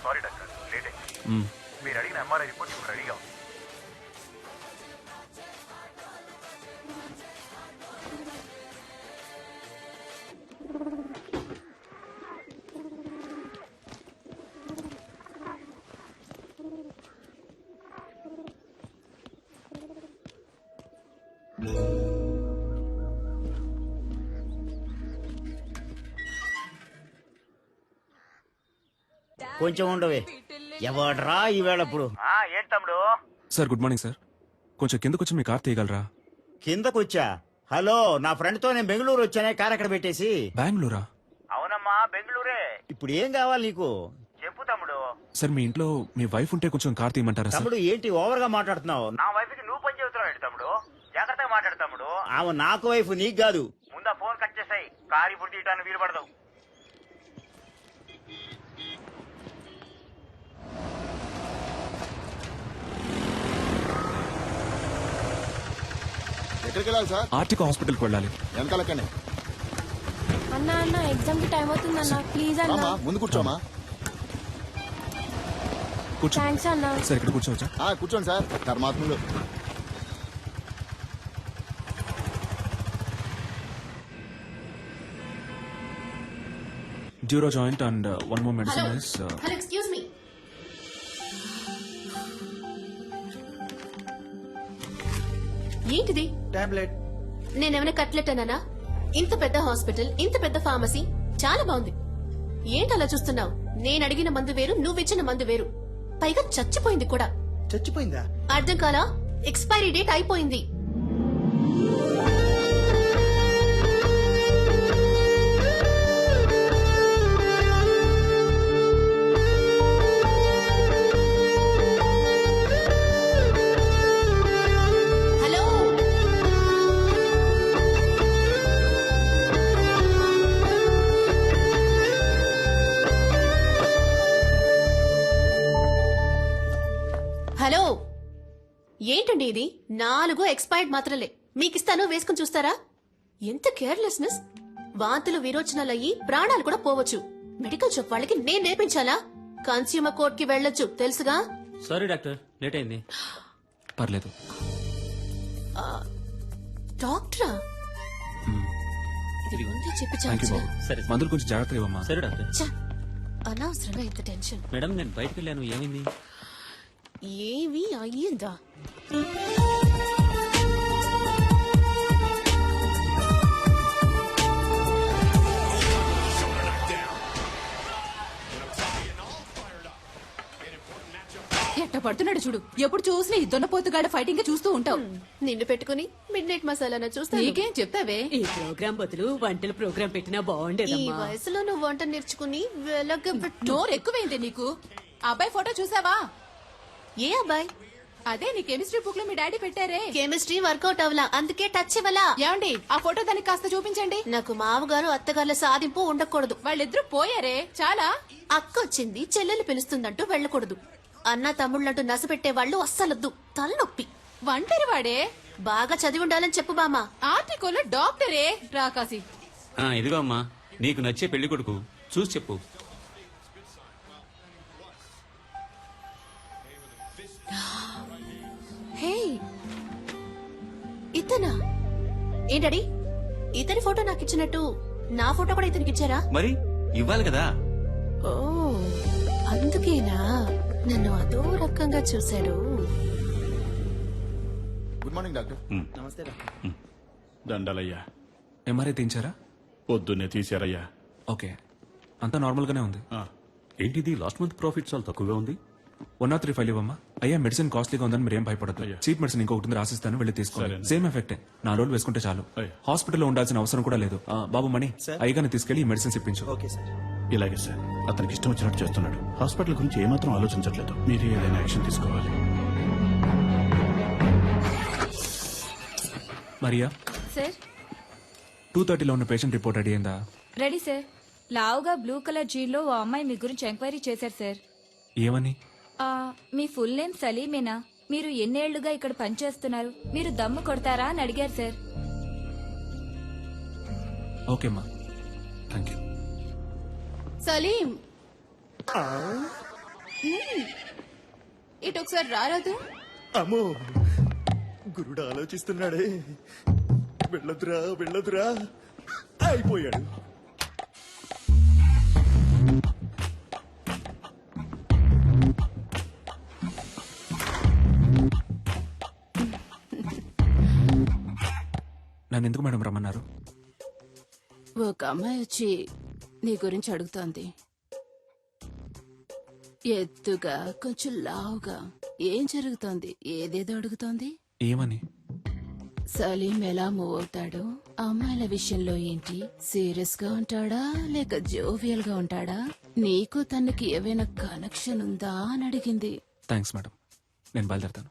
Sorry doctor, late అయింది. మీరు అడిగిన ఎంఆర్ఐ రిపోర్ట్ ఇప్పుడు రెడీగా ఉంది. కొంచెం ఉండవే. ఎవడ్రా ఈవేళ ఇప్పుడు? ఏంటి తమ్ముడు? Sir good morning sir. కొంచెం కిందకు వచ్చి మీ కార్ తీయగలరా? కిందకొచ్చా? హలో, నా ఫ్రెండ్ తో నేను బెంగళూరు వచ్చానే, కార్ అక్కడ పెట్టేసి. బెంగళూరా? అవునమ్మా, బెంగళూరే. ఇప్పుడు ఏం కావాలి నీకు? చెప్పు తమ్ముడు. సార్ మీ ఇంట్లో మీ వైఫ్ ఉంటే కొంచెం కార్ తీయమంటారా సార్? తమ్ముడు ఏంటి ఓవర్ గా మాట్లాడుతున్నావు? నా వైఫ్ కి నువ్వు పని చెబుతున్నావు ఏంటి తమ్ముడు? జాగ్రత్తగా మాట్లాడు తమ్ముడు. ఆమె నాకు వైఫ్, నీకు కాదు. ముందా ఫోన్ కట్ చేసాయి. కారు ఇప్పుడు తీయటానికి వీలు పడదు. ఎక్కడికి వెళ్ళాలి సార్? ఆర్టిక హాస్పిటల్కి వెళ్ళాలి. వెనకాలక్కనే. అన్న ఎగ్జామ్ కి టైం అవుతుంది అన్న, ప్లీజ్ అన్న. రామా, ముందు కూర్చోమా. కూర్చో. థ్యాంక్స్ అన్న. సార్ ఇక్కడ కూర్చోవచ్చా? కూర్చోండి సార్. ధర్మాత్ములు. డ్యూరో joint and one more medicine is hello, excuse me. ఏంటిది? టాబ్లెట్. నేనేమైనా కట్లెట్ అన్నానా? ఇంత పెద్ద హాస్పిటల్, ఇంత పెద్ద ఫార్మసీ, చాలా బాగుంది. ఏంటి అలా చూస్తున్నావు? నేను అడిగిన మందు వేరు, నువ్విచ్చిన మందు వేరు. పైగా చచ్చిపోయింది కూడా. చచ్చిపోయిందా? అర్థం కాలా? ఎక్స్పైరీ డేట్ అయిపోయింది. హలో, హలో, ఏంటండి ఇది? 4 ఎక్స్పైర్డ్ మాత్రలే మీకిస్తాను, వేసుకుని చూస్తారా? ఎంత కేర్లెస్నెస్! వాంతులు విరోచనాలయ్యి ప్రాణాలు కూడా పోవచ్చు. మెడికల్ షాప్ వాళ్ళకి నేను నేర్పించాలా? కన్స్యూమర్ కోర్ట్ కి వెళ్ళొచ్చు, తెలుసుగా? సారీ డాక్టర్, లేట్ అయింది. పర్లేదు. డాక్టరా? ఇది ముందే చెప్పి థ్యాంక్ యూ చాలు. బాబు. సరే. మందులు కొంచెం జాగ్రత్తగా ఇవ్వమ్మా. సరే డాక్టర్. ఛ, అనవసరంగా ఇంత టెన్షన్. మేడం నేను బయటకు వెళ్ళాను, ఏమైంది? ఏవి అయ్యిందా? ఎట్ట పడుతున్నాడు చూడు. ఎప్పుడు చూసినా ఈ దున్నపోతుగాడ ఫైటింగ్ చూస్తూ ఉంటావు. నిన్ను పెట్టుకుని మిడ్ నైట్ మసాలా చూస్తా. నీకేం చెప్తావే? ఈ ప్రోగ్రాం బదులు వంటల ప్రోగ్రాం పెట్టినా ఈ బాగుండేదమ్మా. వయసులో నువ్వు వంట నేర్చుకుని వెలగబెట్టు. నోరు ఎక్కువైంది నీకు. అబ్బాయి ఫోటో చూసావా? ఏ అబ్బాయి? అదే నీ కెమిస్ట్రీ బుక్ లో మీ డాడీ పెట్టారే. కెమిస్ట్రీ వర్కౌట్ అవలా, అందుకే టచ్ ఇవ్వలా. ఏమండి, ఆ ఫోటో దానికి కాస్త చూపించండి. నాకు మామగారు అత్తగారుల సాధింపు ఉండకూడదు. వాళ్ళిద్దరూ పోయారే, చాలా. అక్క వచ్చింది, చెల్లెలు పిలుస్తుందంటూ వెళ్ళకూడదు. అన్న తమ్ముళ్ళంటూ నసపెట్టే వాళ్ళు అస్సలొద్దు, తలనొప్పి. ఒంటరి వాడే. బాగా చదివి ఉండాలని చెప్పు బామా. ఆర్టికల్ డాక్టరే రాకాసి. ఇదిగో అమ్మా, నీకు నచ్చే పెళ్లి కొడుకు చూసి చెప్పు. హే, ఇతనా? ఏంటడి, ఇతని ఫోటో నాకు ఇచ్చినట్టు నా ఫోటో కూడా ఇతనికి ఇచ్చారా? మరి ఇవ్వాలి కదా. ఓ, అందుకేనా నన్ను అదో రకంగా చూశాడు. Good morning doctor. నమస్తే డాక్టర్. దండలయ్యా. ఎంఆర్ఐ తీయించారా? పొద్దున్నే తీశారయ్యా. ఓకే, అంతా నార్మల్ గానే ఉంది. ఏంటిది లాస్ట్ మంత్ ప్రాఫిట్ చాలా తక్కువగా ఉంది. 103 ఫైల్ ఇవ్వమ్మా. అయ్యా మెడిసిన్ కాస్ట్లీగా ఉందని మీరు ఏం భయపడదు. అయ్యా. చీప్ మెడిసిన్ ఇంకొకటి రాసిస్తాను, వెళ్ళి తీసుకోండి. సరే. సేమ్ ఎఫెక్టే. 4 రోజులు వేసుకుంటే చాలు. అయ్యా. హాస్పిటల్లో ఉండాల్సిన అవసరం కూడా లేదు. బాబు మణి, అయ్యగానే తీసుకెళ్లి ఈ మెడిసిన్స్ ఇప్పించు. Okay sir. ఇలాగే సార్, అతనికి ఇష్టం వచ్చినట్టు చేస్తున్నాడు. హాస్పిటల్ గురించి ఏమాత్రం ఆలోచించట్లేదు. మీరు ఏదైనా యాక్షన్ తీసుకోవాలి. మరియా, సార్ 2:30లో ఉన్న పేషెంట్ రిపోర్ట్ రెడీ అయిందా? Ready sir. లావుగా బ్లూ కలర్ జీన్లో ఓ అమ్మాయి మీ గురించి ఎంక్వైరీ చేశారు సార్. ఏమని? మీ ఫుల్ నేమ్ సలీమేనా? మీరు ఎన్నేళ్లుగా ఇక్కడ పనిచేస్తున్నారు? మీరు దమ్ము కొడతారా అని అడిగారు సార్. ఓకేమ్మా, థ్యాంక్ యూ. సలీం, ఇటు ఒకసారి రారాదు. అమ్మో గురుడు ఆలోచిస్తున్నాడే. వెళ్ళదురా వెళ్ళదురా అయిపోయాడు. నన్ను ఎందుకు మేడం రమ్మన్నారు? ఒక అమ్మాయి వచ్చి నీ గురించి అడుగుతోంది. ఎత్తుగా కొంచెం లావుగా. ఏం జరుగుతోంది? ఏదేదో అడుగుతోంది. ఏమని? సలీం ఎలా మూవ్ అవుతాడు, అమ్మాయిల విషయంలో ఏంటి, సీరియస్ గా ఉంటాడా లేక జోవియల్ గా ఉంటాడా, నీకు తనకి ఏవైనా కనెక్షన్ ఉందా అని అడిగింది. థ్యాంక్స్ మేడం, నేను బయలుదేరుతాను.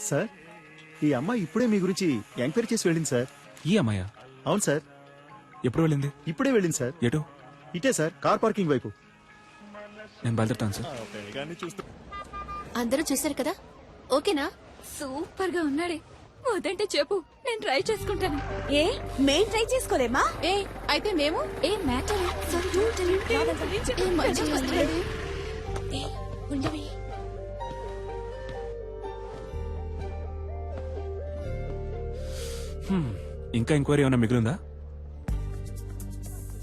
సార్, ఈ అమ్మాయి ఇప్పుడే మీ గురించి ఎంక్వైరీ చేసి వెళ్ళింది సార్. ఈ అమ్మాయా? అవును సార్, ఎప్పుడు వెళ్ళింది? ఇప్పుడే వెళ్ళింది సార్. ఎటు? ఇటే సార్, కార్ పార్కింగ్ వైపు. నేను బయలుదేరుతాను సార్. అందరూ చూశారు కదా, ఓకేనా? సూపర్ గా ఉన్నాడే. వదంటే చెప్పు, నేను ట్రై చేసుకుంటాను. ఏ మేం ట్రై చేసుకోలేమా? ఏ అయితే మేము ఏ మ్యాటర్ ఉండవి. ఇంకా ఎంక్వైరీ ఏమైనా మిగిలిందా?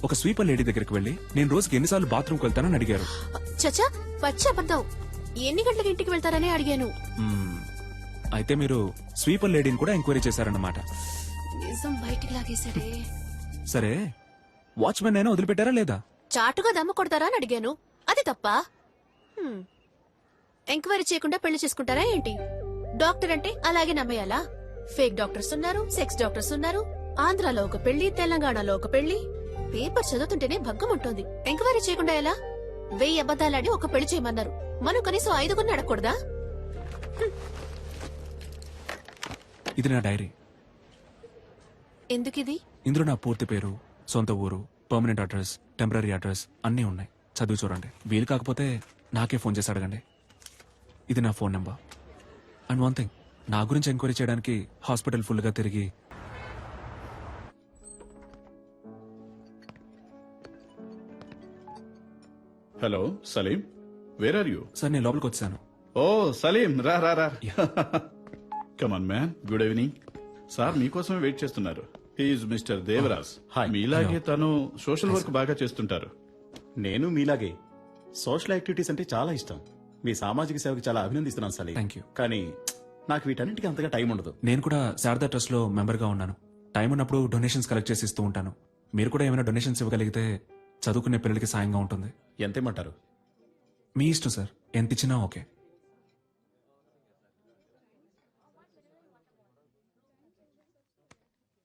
ఒక స్వీపర్ లేడీ దగ్గరికి వెళ్ళి నేను రోజుకి ఎన్నిసార్లు బాత్రూమ్కి వెళ్తానని అడిగారు. చచ్చా, పచ్చి అబద్ధం. ఎన్ని గంటలకు ఇంటికి వెళ్తారని అడిగాను. అయితే మీరు స్వీపర్ లేడీని కూడా ఎంక్వైరీ చేశారన్నమాట. నిజం బయటికి లాగేశాడే. సరే, వాచ్మెన్ అయినా వదిలిపెట్టారా లేదా? చాటుగా దమ్ము కొడతారా అని అడిగాను. అది తప్ప? ఎంక్వైరీ చేయకుండా పెళ్లి చేసుకుంటారా ఏంటి? డాక్టర్ అంటే అలాగే నమ్మేయాలా? ఫేక్ డాక్టర్స్ ఉన్నారు, సెక్స్ డాక్టర్స్ ఉన్నారు. ఆంధ్రాలో ఒక పెళ్లి, తెలంగాణలో ఒక పెళ్లి. పేపర్ చదువుతుంటేనే భగ్గం ఉంటుంది. ఎంక్వైరీ చేయకుండా ఎలా? 1000 అబద్దాలాడి ఒక పెళ్లి చేయమన్నారు. మనం కనీసం 5 అడగకూడదా? ఇది నా డైరీ. ఎందుకిది? ఇందులో నా పూర్తి పేరు, సొంత ఊరు, పర్మనెంట్ అడ్రస్, టెంపరీ అడ్రస్ అన్నీ ఉన్నాయి. చదివి చూడండి. వీలు కాకపోతే నాకే ఫోన్ చేసి అడగండి. ఇది నా phone number. And one thing, నా గురించి ఎంక్వైరీ చేయడానికి హాస్పిటల్ ఫుల్ గా తిరిగి hello Saleem, where are you? Sir నేను లోపలికి వచ్చాను. ఓ సలీం, రా రా రా. Come on man, good evening. Sir మీకోసమే వెయిట్ చేస్తున్నారు. He's Mr Devaraj. మీలాగే తను సోషల్ వర్క్ బాగా చేస్తుంటారు. నేను మీలాగే సోషల్ యాక్టివిటీస్ అంటే చాలా ఇష్టం. మీ సామాజిక సేవకి చాలా అభినందిస్తున్నాను సలీం. Thank you. కానీ నాకు వీటన్నిటికీ అంతగా టైం ఉండదు. నేను కూడా శారదా ట్రస్ట్ లో మెంబర్ గా ఉన్నాను. టైం ఉన్నప్పుడు డొనేషన్స్ కలెక్ట్ చేసి ఇస్తూ ఉంటాను. మీరు కూడా ఏమైనా డొనేషన్స్ ఇవ్వగలిగితే చదువుకునే పిల్లలకి సాయంగా ఉంటుంది. ఎంతేమంటారు? మీ ఇష్టం సార్, ఎంత ఇచ్చినా ఓకే.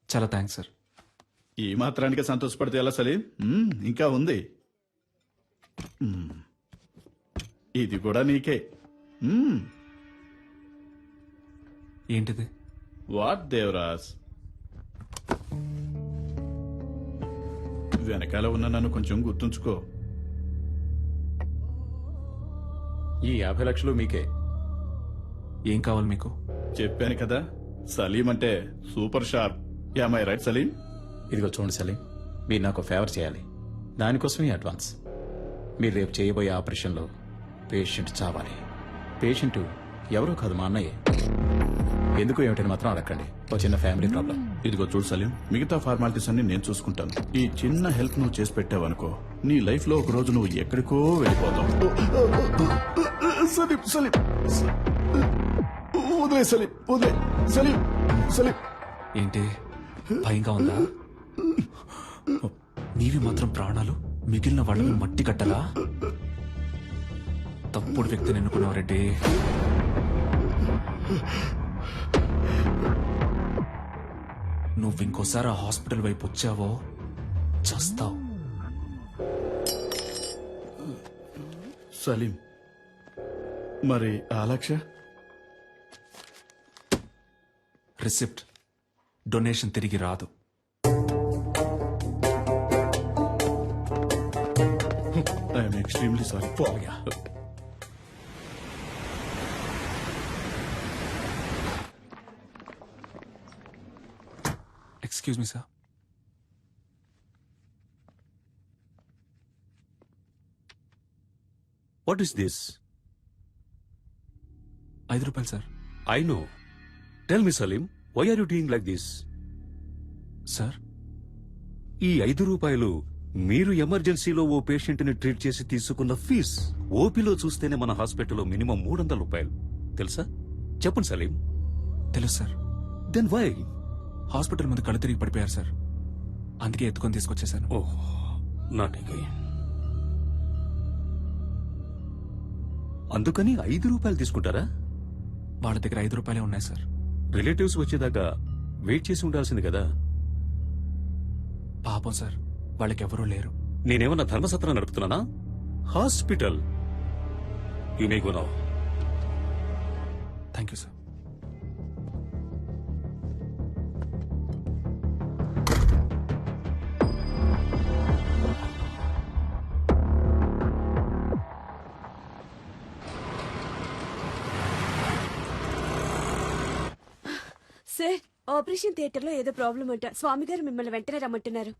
చాలా థ్యాంక్స్ సార్. ఈ మాత్రానికి సంతోషపడితే ఎలా సలీం? ఇంకా ఉంది. ఇది కూడా నీకే. ఏంటిది? వాట్ దేవరాజ్? వెనకాల ఉన్న నన్ను కొంచెం గుర్తుంచుకో. ఈ 50 లక్షలు మీకే. ఏం కావాలి మీకు? చెప్పాను కదా, సలీం అంటే super sharp. Am I right Saleem? ఇదిగో చూడండి సలీం, మీరు నాకు ఫేవర్ చేయాలి. దానికోసమే అడ్వాన్స్. మీరు రేపు చేయబోయే ఆపరేషన్లో పేషెంట్ చావాలి. పేషెంట్ ఎవరో కాదు, మా అన్నయ్యే. ఎందుకు ఏమిటని మాత్రం అడగండి. ఒక చిన్న ఫ్యామిలీ ప్రాబ్లం. ఇదిగో చూడు సలీం, మిగతా ఫార్మాలిటీస్ అన్ని నేను చూసుకుంటాను. ఈ చిన్న హెల్ప్ నువ్వు చేసి పెట్టావనుకో, నీ లైఫ్ లో ఒక రోజు నువ్వు ఎక్కడికో వెళ్ళిపోతావు. సలీం సలీం, వదిలే సలీం, వదిలే సలీం. సలీం ఏంటి భయంగా ఉందా? నీవి మాత్రం ప్రాణాలు, మిగిలిన వాళ్ళని మట్టి కట్టలా? తప్పుడు వ్యక్తిని ఎన్నుకున్నావు రెడ్డి. నువ్వు ఇంకోసారి ఆ హాస్పిటల్ వైపు వచ్చావో చస్తావు. సలీం, మరి ఆ లక్ష? రిసిప్ట్, డొనేషన్ తిరిగి రాదు. I'm extremely sorry. Excuse me sir. What is this? 5 రూపాయలు sir. I know. Tell me Saleem, why are you doing like this? Sir ఈ 5 రూపాయలు మీరు ఎమర్జెన్సీలో ఓ పేషెంట్ ని ట్రీట్ చేసి తీసుకున్న ఫీజ్. ఓపీలో చూస్తేనే మన హాస్పిటల్లో మినిమం 300 రూపాయలు తెలుసా? చెప్పండి సలీం. తెలుసు సార్. Then why? హాస్పిటల్ ముందు కళ్ళు తిరిగి పడిపోయారు సార్, అందుకే ఎత్తుకొని తీసుకొచ్చేసాను. ఓహ్, నాటికి అందుకని 5 రూపాయలు తీసుకుంటారా? వాళ్ళ దగ్గర 5 రూపాయలే ఉన్నాయి సార్. రిలేటివ్స్ వచ్చేదాకా వెయిట్ చేసి ఉండాల్సింది కదా. పాపం సార్, వాళ్ళకెవరూ లేరు. నేనేమన్నా ధర్మసత్రం నడుపుతున్నానా? Hospital. You may go now. Thank you sir. Sir, operation theatre లో ఏదో ప్రాబ్లం అంట. స్వామి గారు మిమ్మల్ని వెంటనే రమ్మంటున్నారు.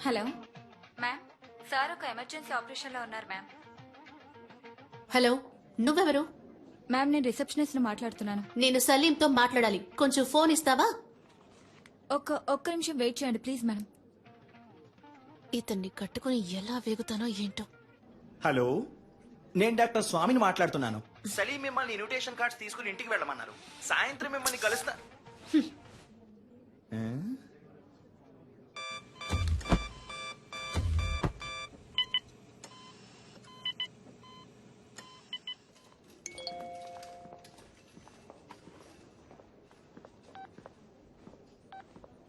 హలో మ్యామ్, సార్ ఒక ఎమర్జెన్సీ ఆపరేషన్ లో ఉన్నారు మ్యామ్. హలో, నువ్వెవరు? మ్యామ్, నేను రిసెప్షనిస్ట్ ని మాట్లాడుతున్నాను. నేను సలీంతో మాట్లాడాలి, కొంచెం ఫోన్ ఇస్తావా? ఒక్క నిమిషం వెయిట్ చేయండి ప్లీజ్ మేడం. ఇతన్ని కట్టుకుని ఎలా వేగుతానో ఏంటో. హలో, నేను డాక్టర్ స్వామిని మాట్లాడుతున్నాను. సలీం మిమ్మల్ని ఇన్విటేషన్ కార్డ్స్ తీసుకుని ఇంటికి వెళ్ళమన్నారు. సాయంత్రం మిమ్మల్ని కలుస్తా.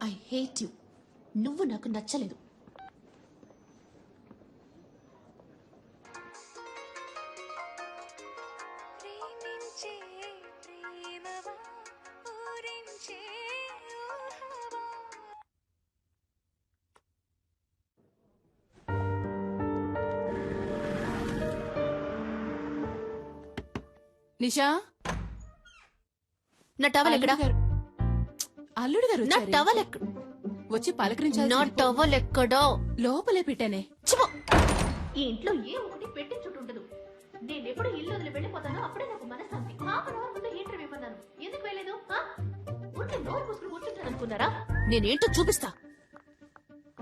I hate you. నువ్వు నాకు నచ్చలేదు. నిషా, నా టవల్ ఎక్కడా? అల్లుడు గారు నా వచ్చారే. టవల్ ఎక్కడ? వచ్చి పలకరించాలి. నా టవల్ ఎక్కడో లోపలే పెట్టానే. చిపో. ఈ ఇంట్లో ఏ ఒకటి పెట్టి చుట్టుండదు. నేను ఎప్పుడు ఇల్లు వదిలి వెళ్ళిపోతానో అప్పుడే నాకు మనశ్శాంతి. హాఫ్ అన్ అవర్ ముందు ఇంటర్వ్యూ ఇవ్వన్నాను. ఎందుకు వెళ్ళలేదు? ఉంటే నోరు మూసుకుని కూర్చుంటాను అనుకున్నారా? నేనేంటో చూపిస్తా.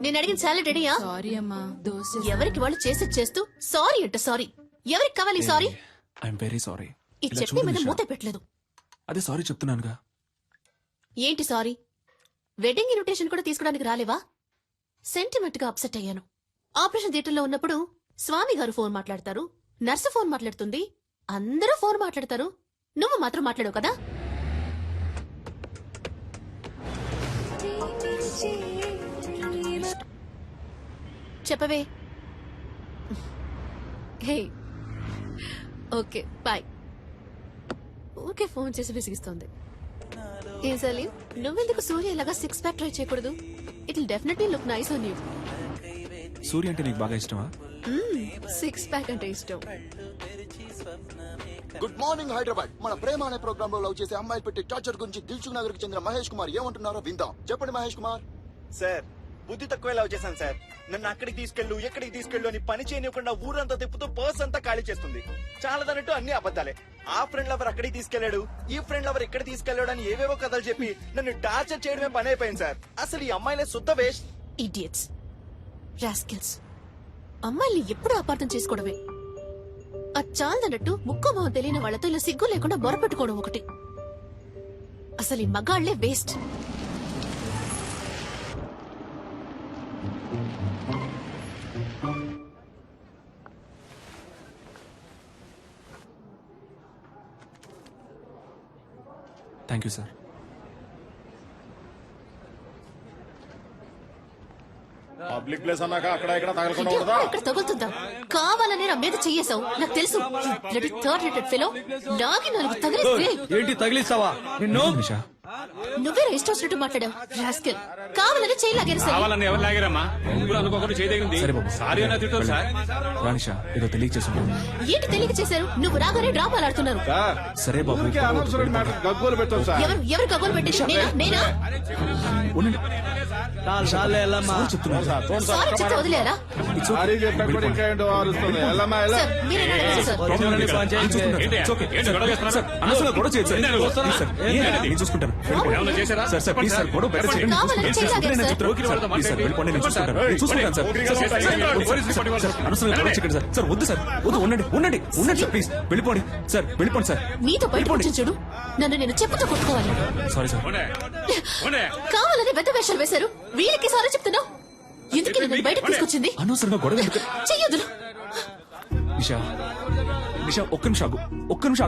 నేను అడిగిన సాలరీ రెడీయా? సారీ అమ్మా, దోశ. ఎవరికి వాళ్ళు చేసేది చేస్తూ సారీ అంట. సారీ ఎవరికి కావాలి? సారీ. I'm very sorry. ఈ చట్నీ మీద మూత పెట్టలేదు. అదే సారీ చెప్తున్నానుగా. ఏంటి సారీ? వెడ్డింగ్ ఇన్విటేషన్ కూడా తీసుకోవడానికి రాలేవా? సెంటిమెంట్ గా అప్సెట్ అయ్యాను. ఆపరేషన్ థియేటర్లో ఉన్నప్పుడు స్వామి గారు ఫోన్ మాట్లాడతారు, నర్సు ఫోన్ మాట్లాడుతుంది, అందరూ ఫోన్ మాట్లాడతారు. నువ్వు మాత్రం మాట్లాడవు కదా. చెప్పవే. Hey, okay bye. Okay, phone చేసి విసిగిస్తోంది. ఏ సలీం, నువ్వెందుకు సూర్య ఇలాగా 6 ప్యాక్ ట్రై చేయకూడదు? It will definitely look nice on you. Surya అంటే నీకు బాగా ఇష్టమా? 6 ప్యాక్ అంటే ఇష్టం. Good morning Hyderabad. మన ప్రేమ అనే ప్రోగ్రామ్ లో లవ్ చేసే అమ్మాయిలు పెట్టి టార్చర్ గురించి దిల్సుఖ్ నగర్ కి చెందిన మహేష్ కుమార్ ఏమంటున్నారో విందాం. చెప్పండి మహేష్ కుమార్. సార్, బుద్ధి తక్కువ లవ్ చేశాను సార్. నన్ను అక్కడికి తీసుకెళ్ళు, ఎక్కడికి తీసుకెళ్ళు అని పని చేయనివ్వకుండా ఊరంతా తిప్పుతూ పర్స్ అంతా ఖాళీ చేస్తుంది. చాలదన్నట్టు అన్ని అబద్ధాలే. ఆ ఫ్రెండ్ లవర్ అక్కడికి తీసుకెళ్లాడు, ఈ ఫ్రెండ్ లవర్ ఇక్కడ తీసుకెళ్లాడు అని ఏవేవో కథలు చెప్పి నన్ను టార్చర్ చేయడమే పని అయిపోయింది సార్. అసలు ఈ అమ్మాయిలే శుద్ధ వేస్ట్. Idiots, rascals. అమ్మాయిల్ని ఎప్పుడు అపార్థం చేసుకోవడమే. అది చాలదన్నట్టు ముక్కు మొహం తెలియని వాళ్లతో ఇలా సిగ్గు లేకుండా బొరపెట్టుకోవడం ఒకటి. అసలు ఈ మగాళ్లే waste. Thank you sir. Public place అన్నాక అక్కడ ఇక్కడ తగలకుండా ఉండదా? ఇక్కడ తగులుతుందా? కావాలనే నా మీద చెయ్యేశావు, నాకు తెలుసు. థర్డ్ రేటెడ్ ఫెలో లాగి 4 తగిలిస్తే ఏంటి తగిలిస్తావా? నిషా, నువ్వే ఇష్టం వచ్చినట్టు మాట్లాడావు రాస్కెల్. కావాలని చేయి లాగారు సార్. కావాలని ఎవరు లాగారమ్మా? ముగ్గురు అనుకోకుండా చేయదగింది. సరే బాబు. సారీ అన్న తిట్టారు సార్. రానిషా ఏదో తెలియచేసుకున్నాను. ఏంటి తెలియక చేశారు? నువ్వు రాగానే డ్రామాలు ఆడుతున్నారు. సరే బాబు గగ్గోలు పెట్టాం సార్. ఎవరు కబోలు పెట్టింది? నేనా? ఉండండి. సారీ చెప్తున్నాను. సారీ చెప్తే వదిలేరా? It's okay. వెళ్ళిపోండి. సార్ మీరేనా అడిగారు సార్? నేను చూసుకుంటాను. It's okay. సార్, అనవసరంగా గొడవ చేయొద్దు సార్. Please సార్, నేను చూసుకుంటాను. వెళ్ళిపోండి. సార్, ప్లీజ్ సార్, గొడవ పెట్ట చేయండి. కావాలని చేయి లాగారు నేను సార్. చెప్తాను. సార్, ప్లీజ్ సార్, వెళ్ళిపోండి. నేను చూసుకుంటాను. నేను చూసుకుంటాను సార్. అనవసరంగా గొడవ చేయకండి సార్. సార్, వద్దు సార్, వద్దు. ఉండండి సార్, ప్లీజ్ వెళ్ళిపోండి. సార్, వెళ్ళిపోండి సార్. నీతో బయటకు వచ్చి చూడు. నన్ను నేను చెప్పుతో కొట్టుకోవాలి. Sorry sir. కావాలని పెద్ద వేషాలు వేశారు. వీళ్ళకి సారీ చెప్తున్నావు. ఎందుకు నన్ను బయటకు తీసుకొచ్చింది? అనవసరంగా గొడవ ఎందుకు? చెయ్యొద్దు. నిషా ఒక్క నిమిషం ఆగు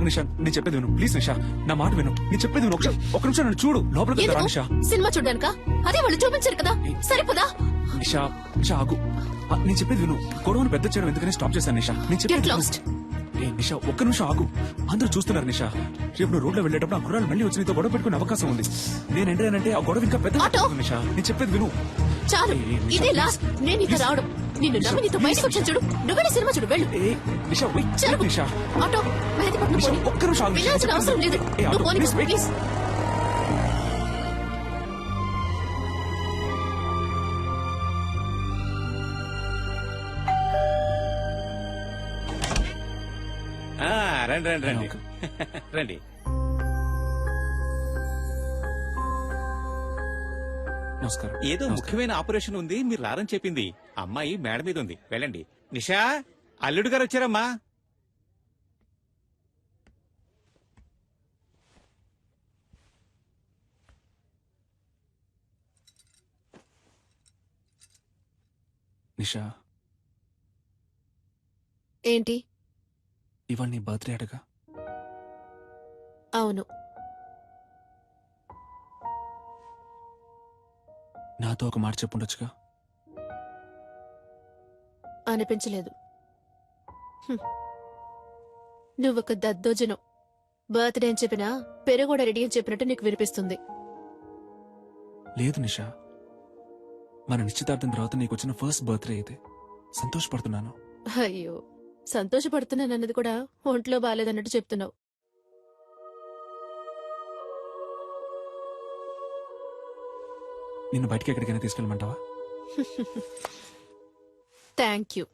నిషా. నేను చెప్పేది విను ప్లీజ్. నిషా నా మాట విను. నేను చెప్పేది విను. ఒక్క నిమిషం నన్ను చూడు. లోపలికి రా నిషా. సినిమా చూడ్డానిక? అదే వాళ్ళు చూపించారు కదా, సరిపోదా? నిషా ఆగు. నేను చెప్పేది విను. గొడవను పెద్ద చేయడం ఎందుకని స్టాప్ చేశాను నిషా. నేను చెప్పేది Get విను. lost. నిషా ఒక్క నిమిషం ఆగు. అందరూ చూస్తున్నారు నిషా. రేపు నువ్వు రోడ్లో వెళ్ళేటప్పుడు ఆ కుర్రాలు మళ్ళీ వచ్చి నీతో గొడవ పెట్టుకునే అవకాశం ఉంది. నేను ఎంటానంటే ఆ గొడవ ఇంకా పెద్ద ఆటో. నిషా నేను చెప్పేది విను. చాలు, ఇదే లాస్ట్. నేను ఇక రావడం. నిన్ను నమ్మి నీతో బయటకు వచ్చాను చూడు. నువ్వే సినిమా చూడు, వెళ్ళు. నిషా వెయిట్ చలో. నిషా. ఆటో మెహదీపట్నం నిషా, పోనీ. ఒక్క నిమిషం ఆగు నిషా. వెళ్ళాల్సిన అవసరం లేదు. ఆటో, నువ్వు పోనీ, please, wait. ప్లీజ్. రండి రండి. నమస్కారం. ఏదో ముఖ్యమైన ఆపరేషన్ ఉంది, మీరు రారని చెప్పింది. అమ్మాయి మేడ మీద ఉంది, వెళ్ళండి. నిషా, అల్లుడు గారు వచ్చారమ్మా. నిషా ఏంటి? ఇవాళ నీ బర్త్డే అడగా. అవును. నాతో ఒక మాట చెప్పుండొచ్చుగా. అనిపించలేదు. నువ్వొక దద్దోజనం. బర్త్డే అని చెప్పినా పెరుగోడ రెడీ అని చెప్పినట్టు నీకు వినిపిస్తుంది. లేదు నిషా, మన నిశ్చితార్థం తర్వాత నీకు వచ్చిన ఫస్ట్ బర్త్డే ఇది. సంతోషపడుతున్నాను. అయ్యో, సంతోషపడుతున్నానన్నది కూడా ఒంట్లో బాలేదన్నట్టు చెప్తున్నావు. నిన్ను బయటికి ఎక్కడికైనా తీసుకెళ్ళమంటావా? Thank you.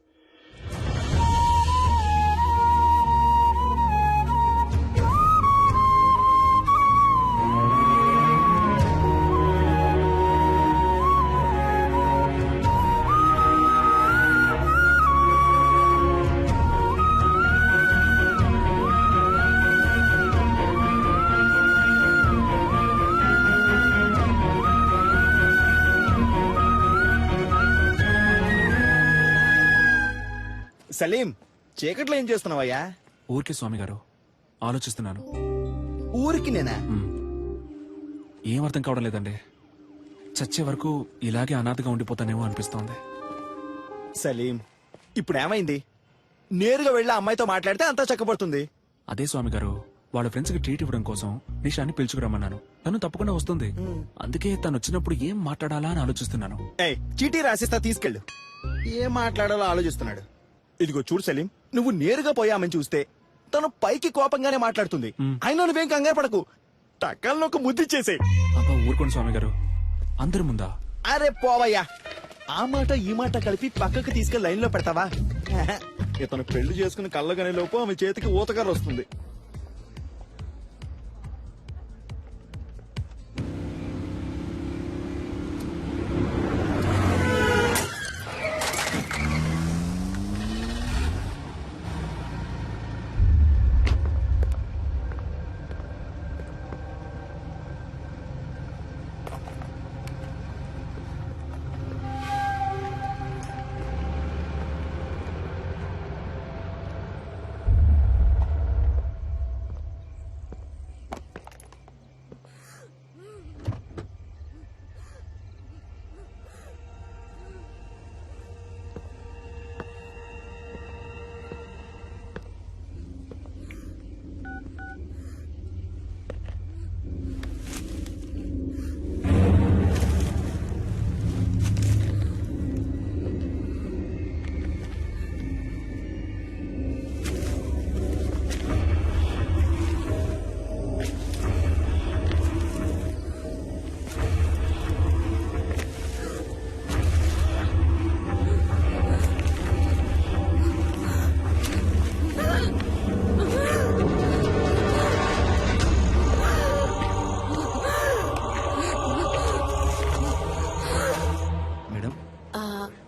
సలీం, చీకట్లో ఏం చేస్తున్నావయ్యా? ఊరికే స్వామి గారు ఆలోచిస్తున్నాను. ఊరికి నేనా? ఏం అర్థం కావడం లేదండి. చచ్చే వరకు ఇలాగే అనాథగా ఉండిపోతానేమో అనిపిస్తోంది. సలీం, ఇప్పుడు ఏమైంది? నేరుగా వెళ్ళి ఆ అమ్మాయితో మాట్లాడితే అంతా చక్కబడుతుంది. అదే స్వామి గారు, వాళ్ళ ఫ్రెండ్స్ కి ట్రీట్ ఇవ్వడం కోసం నిషాన్ని పిలుచుకురమ్మన్నాను. తను తప్పకుండా వస్తుంది. అందుకే తను వచ్చినప్పుడు ఏం మాట్లాడాలా అని ఆలోచిస్తున్నాను. ఏయ్, చీటీ రాసిస్తా, తీసుకెళ్ళు. ఏం మాట్లాడాలో ఆలోచిస్తున్నాడు. ఇదిగో చూడు సలీం, నువ్వు నేరుగా పోయామని చూస్తే తను పైకి కోపంగానే మాట్లాడుతుంది. అయినా నువ్వేం కంగారు పడకు, టక్కల్లో ఒక ముద్దిచ్చేసే. అబ్బా ఊరుకోండి స్వామి గారు, అందరి ముందా? అరే పోవయ్యా, ఆ మాట ఈ మాట కలిపి పక్కకు తీసుకెళ్లి లైన్ లో పెడతావా? ఇతను పెళ్లి చేసుకుని కళ్ళగానే లోపు ఆమె చేతికి ఊతగారు వస్తుంది.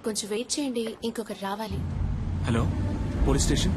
కొంచెం వెయిట్ చేయండి, ఇంకొకరు రావాలి. Hello police station.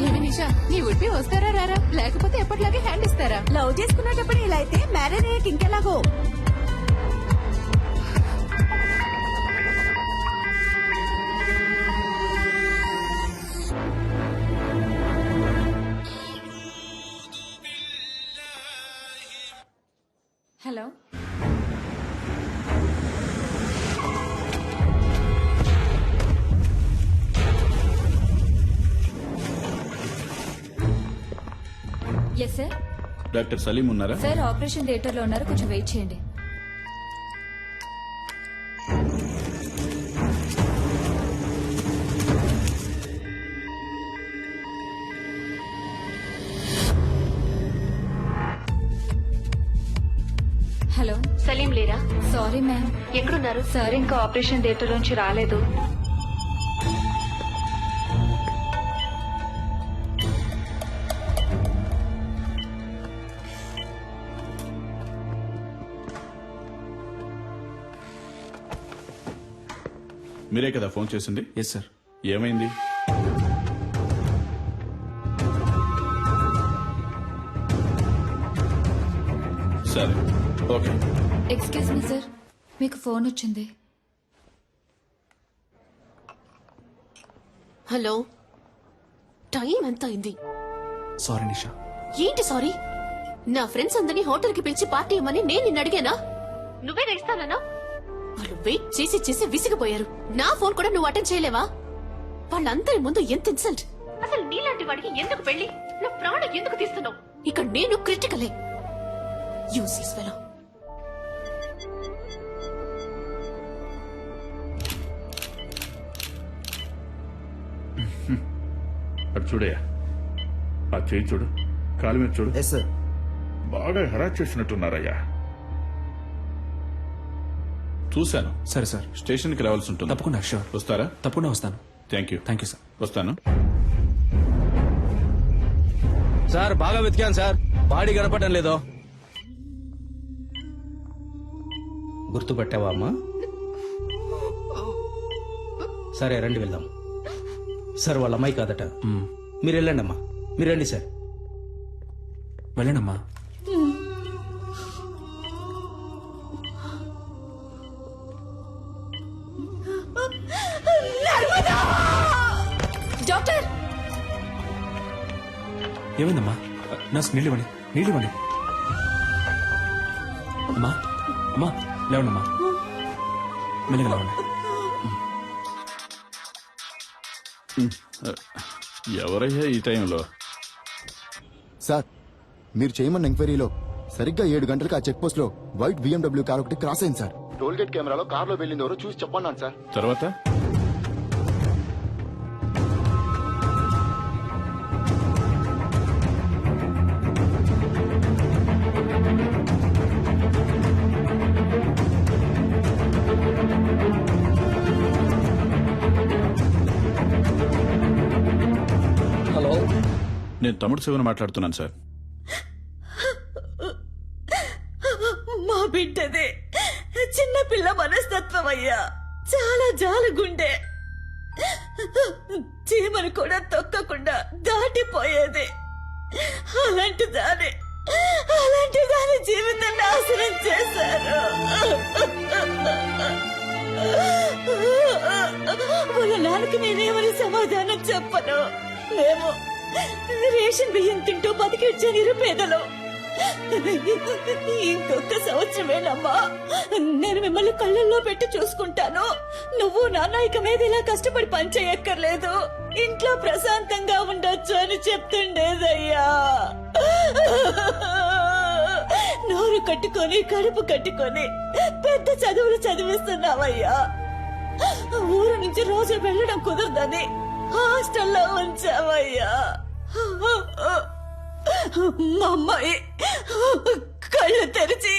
ఏమి నిషా, నీ ఉడిపి వస్తారా రారా, లేకపోతే ఎప్పటిలాగే హ్యాండ్ ఇస్తారా? లవ్ చేసుకునేటప్పుడు ఇలా అయితే మ్యారేజ్ అయ్యాక ఇంకెలాగో. Hello, yes sir. Doctor Salim ఉన్నారా? సార్ ఆపరేషన్ థియేటర్ లో ఉన్నారు, కొంచెం వెయిట్ చేయండి. హలో, సలీం లేరా? Sorry ma'am. ఎక్కడున్నారు? సార్ ఇంకా ఆపరేషన్ థియేటర్ నుంచి రాలేదు. మీరే కదా ఫోన్ చేసింది? Yes sir. ఏమైంది? సరే, ఓకే. ఎక్స్క్యూజ్ మీ సార్, మీకు ఫోన్ వచ్చింది. హలో, టైం ఎంత అయింది? సారీ నిషా. ఏంటి సారీ? నా ఫ్రెండ్స్ అందరినీ హోటల్ కి పిలిచి పార్టీ ఇవ్వమని నేను నిన్ను అడిగానా? నువ్వే ఇస్తానన్నా? వాళ్ళు వెయిట్ చేసి చేసి విసిగిపోయారు. నా ఫోన్ కూడా నువ్వు అటెండ్ చేయలేవా? వాళ్ళందరి ముందు ఎంత ఇన్సల్ట్! అసలు నీలాంటి వాడికి ఎందుకు పెళ్లి? నా ప్రాణం ఎందుకు తీస్తున్నావు? ఇక్కడ నేను క్రిటికలే. Useless fellow. అటు చూడయ్యా, ఆ చేయి చూడు, కాలు మీద చూడు. Yes sir. బాగా హెరాస్ చేసినట్టున్నారయ్యా. చూశాను. సరే సార్. స్టేషన్కి రావాల్సి ఉంటుంది. తప్పకుండా. షూర్. వస్తారా? తప్పకుండా వస్తాను. Thank you. Thank you sir. వస్తాను. సార్ బాగా వెతికాను సార్, బాడీ కనపడటం లేదో. గుర్తుపట్టావా అమ్మా? సరే రండి వెళ్దాం. సార్ వాళ్ళ అమ్మాయి కాదట. మీరు వెళ్ళండి అమ్మా, మీరు రండి సార్. వెళ్ళండమ్మా. డాక్టర్! ఏమైందమ్మా? నర్స్ నీళ్ళు ఇవ్వండి, నీళ్ళు ఇవ్వండి. అమ్మా, అమ్మా లేవండమ్మా, మెల్లిగా లేవండి. ఎవరయ్యా ఈ టైంలో? సార్, మీరు చేయమన్న ఎంక్వైరీలో సరిగ్గా 7 గంటలకు ఆ చెక్ పోస్ట్ లో వైట్ BMW కార్ ఒకటి క్రాస్ అయింది సార్. టోల్ గేట్ కెమెరాలో కార్లో వెళ్ళింది ఎవరో చూసి చెప్పన్నాను సార్. తర్వాత హలో, నేను తమ్ముడు శివన్ మాట్లాడుతున్నాను సార్. మా బిడ్డదే చిన్న పిల్ల మనస్తత్వం అయ్యా, చాలా జాలగుండె. చీమను కూడా తొక్కకుండా దాటిపోయేది. అలాంటి దాని జీవితం నాశనం చేశారు. వాళ్ళ నాన్నకి నేనేమని సమాధానం చెప్పను. మేము రేషన్ బియ్యం తింటూ బతికిచ్చే నిరుపేదలు. ఇంకొక సంవత్సరమేనమ్మా, నేను మిమ్మల్ని కళ్ళల్లో పెట్టి చూసుకుంటాను. నువ్వు నాన్న ఇక మీద ఇలా కష్టపడి పని చేయక్కర్లేదు, ఇంట్లో ప్రశాంతంగా ఉండొచ్చు అని చెప్తుండేదయ్యా. నోరు కట్టుకొని కడుపు కట్టుకొని పెద్ద చదువులు చదివిస్తున్నావయ్యా. ఊరు నుంచి రోజు వెళ్ళడం కుదరదని హాస్టల్లో ఉంచావయ్యా. మా అమ్మాయి కళ్ళు తెరిచి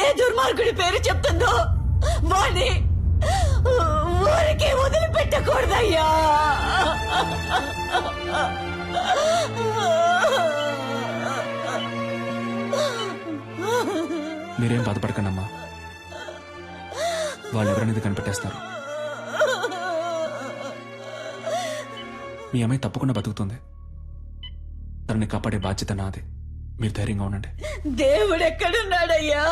ఏ దుర్మార్గుడి పేరు చెప్తుందో వాణ్ణి ఊరికి వదిలిపెట్టకూడదయ్యా. మీరేం బాధపడకండమ్మా, వాళ్ళు ఎవరనేది కనిపెట్టేస్తారు. మీ అమ్మాయి తప్పకుండా బతుకుతుంది. తనని కాపాడే బాధ్యత నాది. మీరు ధైర్యంగా ఉండండి. దేవుడెక్కడున్నాడయ్యా?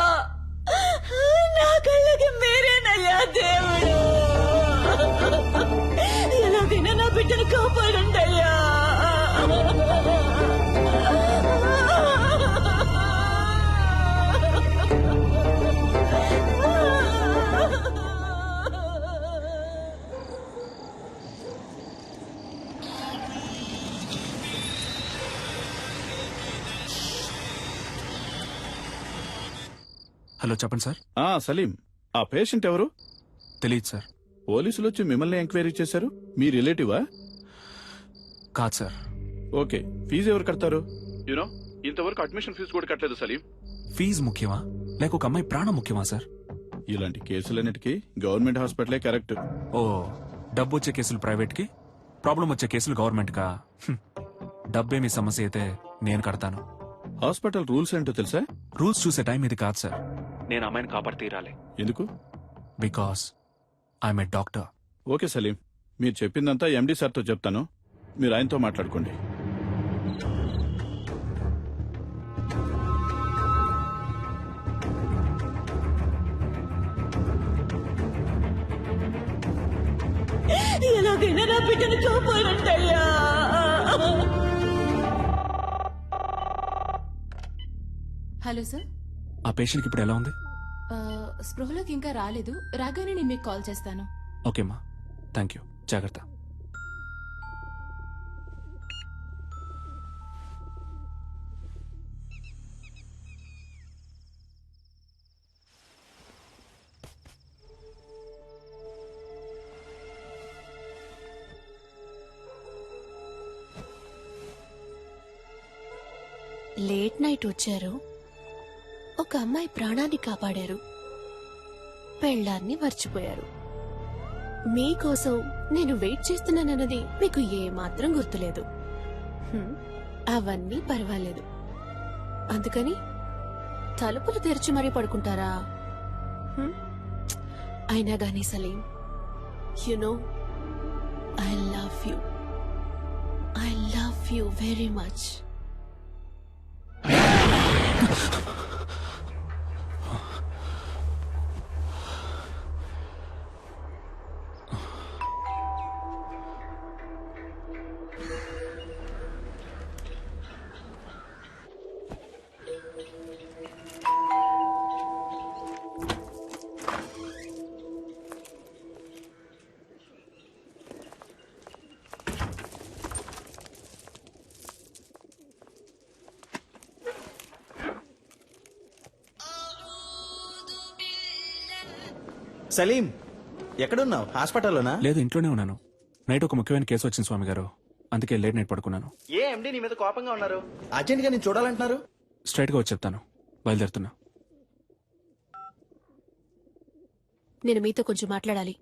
నా కళ్ళకి మీరేనయ్యా దేవుడు. ఎలాగైనా నా బిడ్డను కాపాడండి అయ్యా. హలో, చెప్పండి సార్. సలీం, ఆ పేషెంట్ ఎవరు? తెలియదు సార్. పోలీసులు వచ్చి మిమ్మల్ని ఎంక్వైరీ చేశారు. మీ రిలేటివా? కాదు సార్. ఓకే, ఫీజు ఎవరు కడతారు? యూనో, ఇంతవరకు అడ్మిషన్ ఫీజు కూడా కట్టలేదు సలీం. ఫీజు ముఖ్యమా లేక ఒక అమ్మాయి ప్రాణం ముఖ్యమా సార్? ఇలాంటి కేసులన్నిటికీ గవర్నమెంట్ హాస్పిటలే కరెక్ట్. ఓ, డబ్బు వచ్చే కేసులు ప్రైవేట్ కి, ప్రాబ్లం వచ్చే కేసులు గవర్నమెంట్ కా? డబ్బే మీ సమస్య అయితే నేను కడతాను. హాస్పిటల్ రూల్స్ ఏంటో తెలుసా? రూల్స్ చూసే టైం ఇది కాదు సార్. నేను అమ్మాయిని కాపాడి తీరాలి. ఎందుకు? Because I'm a doctor. Okay Saleem, మీరు చెప్పిందంతా ఎండి సార్తో చెప్తాను. మీరు ఆయనతో మాట్లాడుకోండి. ఎలాగైనా నా బిడ్డను కాపాడండి అయ్యా. Hello sir. ఆ పేషెంట్కి ఇప్పుడు ఎలా ఉంది? స్పృహలోకి ఇంకా రాలేదు. రాగానే నేను మీకు కాల్ చేస్తాను. ఓకేమ్మా, థ్యాంక్ యూ. జాగ్రత్త. లేట్ నైట్ వచ్చారు, ఒక అమ్మాయి ప్రాణాన్ని కాపాడారు, పెళ్ళాన్ని మర్చిపోయారు. మీకోసం నేను వెయిట్ చేస్తున్నానన్నది మీకు ఏమాత్రం గుర్తులేదు. అవన్నీ పర్వాలేదు. అందుకని తలుపులు తెరిచి మరీ పడుకుంటారా? అయినా గానీ Saleem, you know I love you very much. Saleem, ఎక్కడున్నావు? హాస్పిటల్లోనా? లేదు, ఇంట్లోనే ఉన్నాను. నైట్ ఒక ముఖ్యమైన కేసు వచ్చింది స్వామి గారు, అందుకే లేట్ నైట్ పడుకున్నాను. ఏ ఎండి నీ మీద కోపంగా ఉన్నారు? అర్జెంట్ గా నేను చూడాలంటున్నారు. స్ట్రైట్ గా వచ్చి చెప్తాను. బయలుదేరుతున్నా. నేను మీతో కొంచెం మాట్లాడాలి,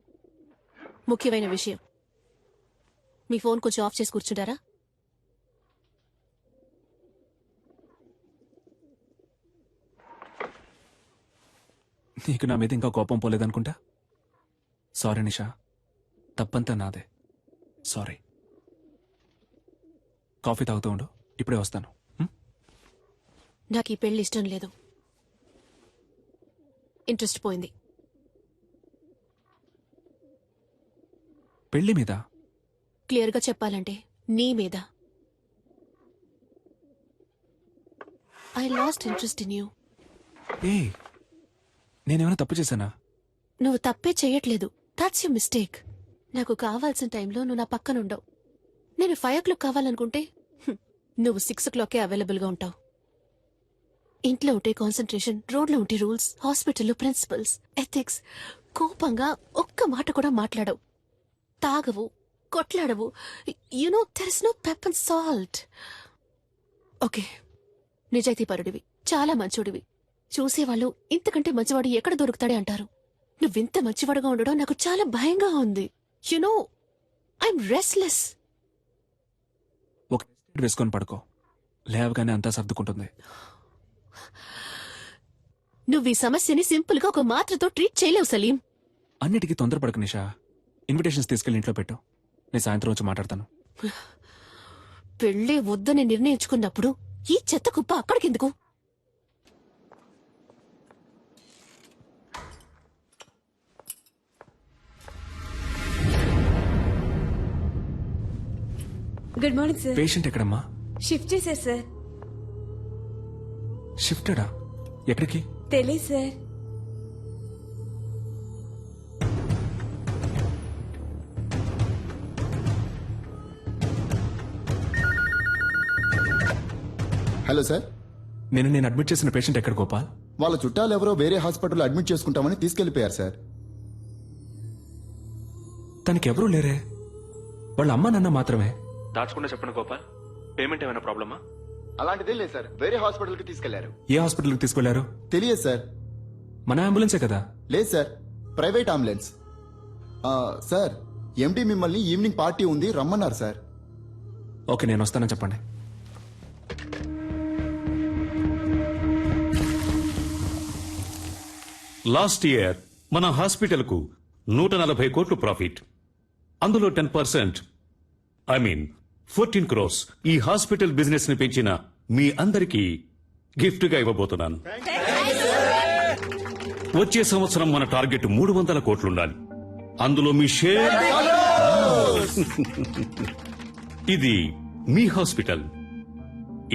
ముఖ్యమైన విషయం. మీ ఫోన్ కొంచెం ఆఫ్ చేసి కూర్చుంటారా? నీకు నా మీద ఇంకా కోపం పోలేదనుకుంటా. సారీ నిషా, తప్పంతా నాదే. సారీ. కాఫీ తాగుతూ ఉండు, ఇప్పుడే వస్తాను. నాకు ఈ పెళ్లి ఇష్టం లేదు. ఇంట్రెస్ట్ పోయింది. పెళ్లి మీద? క్లియర్గా చెప్పాలంటే నీ మీద. I lost interest in you. ఏ, నేనేమైనా తప్పు చేశానా? నువ్వు తప్పే చెయ్యట్లేదు. That's you mistake. నాకు కావాల్సిన టైంలో నువ్వు నా పక్కన ఉండవు. నేను 5 o'clock కావాలనుకుంటే నువ్వు 6 o'clockకే అవైలబుల్గా ఉంటావు. ఇంట్లో ఉంటే కాన్సన్ట్రేషన్, రోడ్లో ఉంటే రూల్స్, హాస్పిటల్లో ప్రిన్సిపల్స్, ఎథిక్స్. కోపంగా ఒక్క మాట కూడా మాట్లాడవు, తాగవు, కొట్లాడవు. You know there is no pepper salt. Okay, నిజాయితీపరుడివి, చాలా మంచోడివి. చూసేవాళ్ళు ఇంతకంటే మంచివాడు ఎక్కడ దొరుకుతాడే అంటారు. నువ్వింత మంచివాడుగా ఉండడం నాకు చాలా భయంగా ఉంది. You know I'm restless. ఒక వేసుకొని పడుకో, లేవగానే అంతా సర్దుకుంటుంది. నువ్వు ఈ సమస్యని సింపుల్ గా ఒక మాత్రతో ట్రీట్ చేయలేవు సలీం. అన్నిటికీ తొందరపడకు నిషా. ఇన్విటేషన్స్ తీసుకెళ్ళి ఇంట్లో పెట్టు, నేను సాయంత్రం వచ్చి మాట్లాడతాను. పెళ్ళే వద్దని నిర్ణయించుకున్నప్పుడు ఈ చెత్త కుప్ప అక్కడికెందుకు? Good morning sir. పేషెంట్ ఎక్కడమ్మా? షిఫ్ట్ చేశారు సార్. షిఫ్టెడా? ఎక్కడికి? తెలీదు సార్. హలో సార్, నేను అడ్మిట్ చేసిన పేషెంట్ ఎక్కడ గోపాల్? వాళ్ళ చుట్టాలు ఎవరో వేరే హాస్పిటల్లో అడ్మిట్ చేసుకుంటామని తీసుకెళ్లిపోయారు సార్. తనకి ఎవరూ లేరే, వాళ్ళ అమ్మా నాన్న మాత్రమే. దాచకుండా చెప్పండి గోపాల్, పేమెంట్ ఏమైనా ప్రాబ్లమా? అలాంటిదే లేదు సార్, వేరే హాస్పిటల్ కి తీసుకెళ్లారు. ఏ హాస్పిటల్కి తీసుకెళ్లారు? తెలియదు సార్. మన అంబులెన్సే కదా? లేదు సార్, ప్రైవేట్ అంబులెన్స్. సార్, ఎండి మిమ్మల్ని ఈవినింగ్ పార్టీ ఉంది రమ్మన్నారు సార్. ఓకే, నేను వస్తానని చెప్పండి. లాస్ట్ ఇయర్ మన హాస్పిటల్ కు 140 కోట్లు ప్రాఫిట్. అందులో 10%, ఐ మీన్ 14 crores ఈ హాస్పిటల్ బిజినెస్ ని పెంచిన మీ అందరికీ గిఫ్ట్ గా ఇవ్వబోతున్నాను. వచ్చే సంవత్సరం మన టార్గెట్ 300 కోట్లుండాలి. అందులో మీ షేర్. ఇది మీ హాస్పిటల్,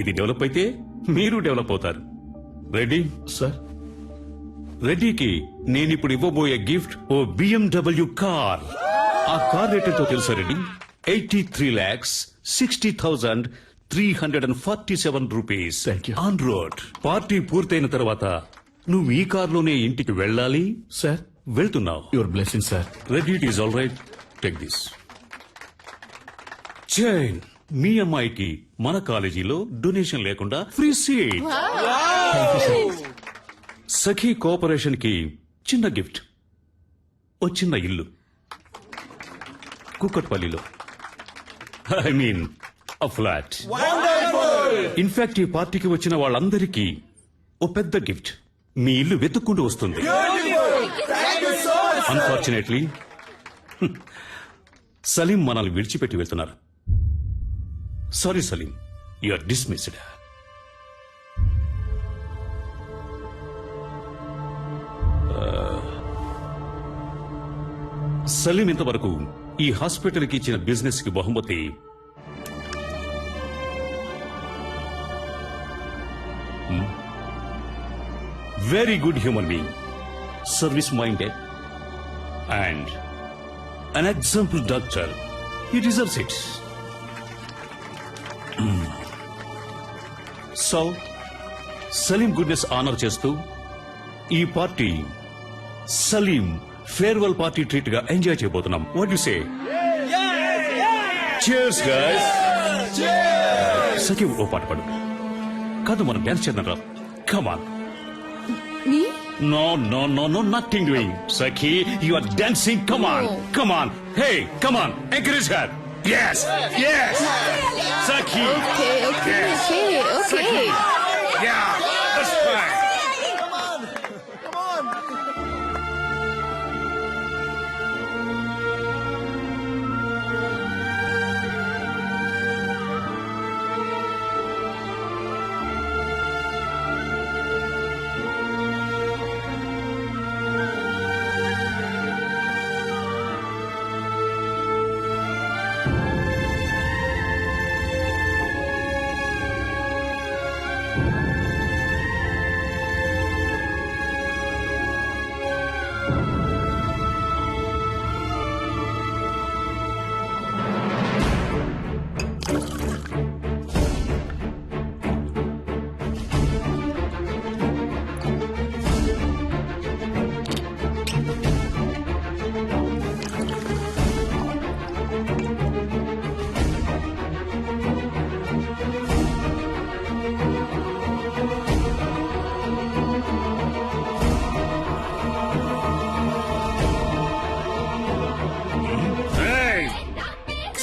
ఇది డెవలప్ అయితే మీరు డెవలప్ అవుతారు. Ready sir? రెడ్డికి నేనిప్పుడు ఇవ్వబోయే గిఫ్ట్ ఓ BMW కార్. ఆ కార్ రేట్ ఎంతో తెలుసా Reddy? 83,60,347 rupees. Thank you. On road. Party పూర్తయిన తర్వాత నువ్వు ఈ కార్లోనే ఇంటికి వెళ్ళాలి. సార్, వెళ్తున్నావు. Your blessing sir. Reddy, it is all right, take this chain. మీ అమ్మాయికి మన కాలేజీలో డొనేషన్ లేకుండా ఫ్రీ సీట్. సఖీ కోఆపరేషన్ కి చిన్న గిఫ్ట్, ఓ చిన్న ఇల్లు కుక్కట్పల్లిలో. I mean a flat. In fact ఈ పార్టీకి వచ్చిన వాళ్ళందరికీ ఓ పెద్ద గిఫ్ట్, మీ ఇల్లు వెతుక్కుంటూ వస్తుంది. అన్ఫార్చునేట్లీ సలీం మనల్ని విడిచిపెట్టి వెళ్తున్నారు. Sorry Saleem, you are dismissed. Saleem ఇంతవరకు ఈ హాస్పిటల్ కి ఇచ్చిన బిజినెస్ కి బహుమతి very good human being, service minded and an example doctor. He deserves it. So Saleem goodness honour చేస్తూ ఈ party Saleem farewell party treat గా ఎంజాయ్ చేయబోతున్నాం. What you say? cheers guys. Sakhi ఓ పాట పాడు. కాదు, మనం డాన్స్ చేద్దాం రా. Come on. No no no no, nothing doing. Sakhi, you are dancing. Come on, come on. Hey, come on, encourage her. yes yes Sakhi. Okay okay okay okay. yeah, that's fine.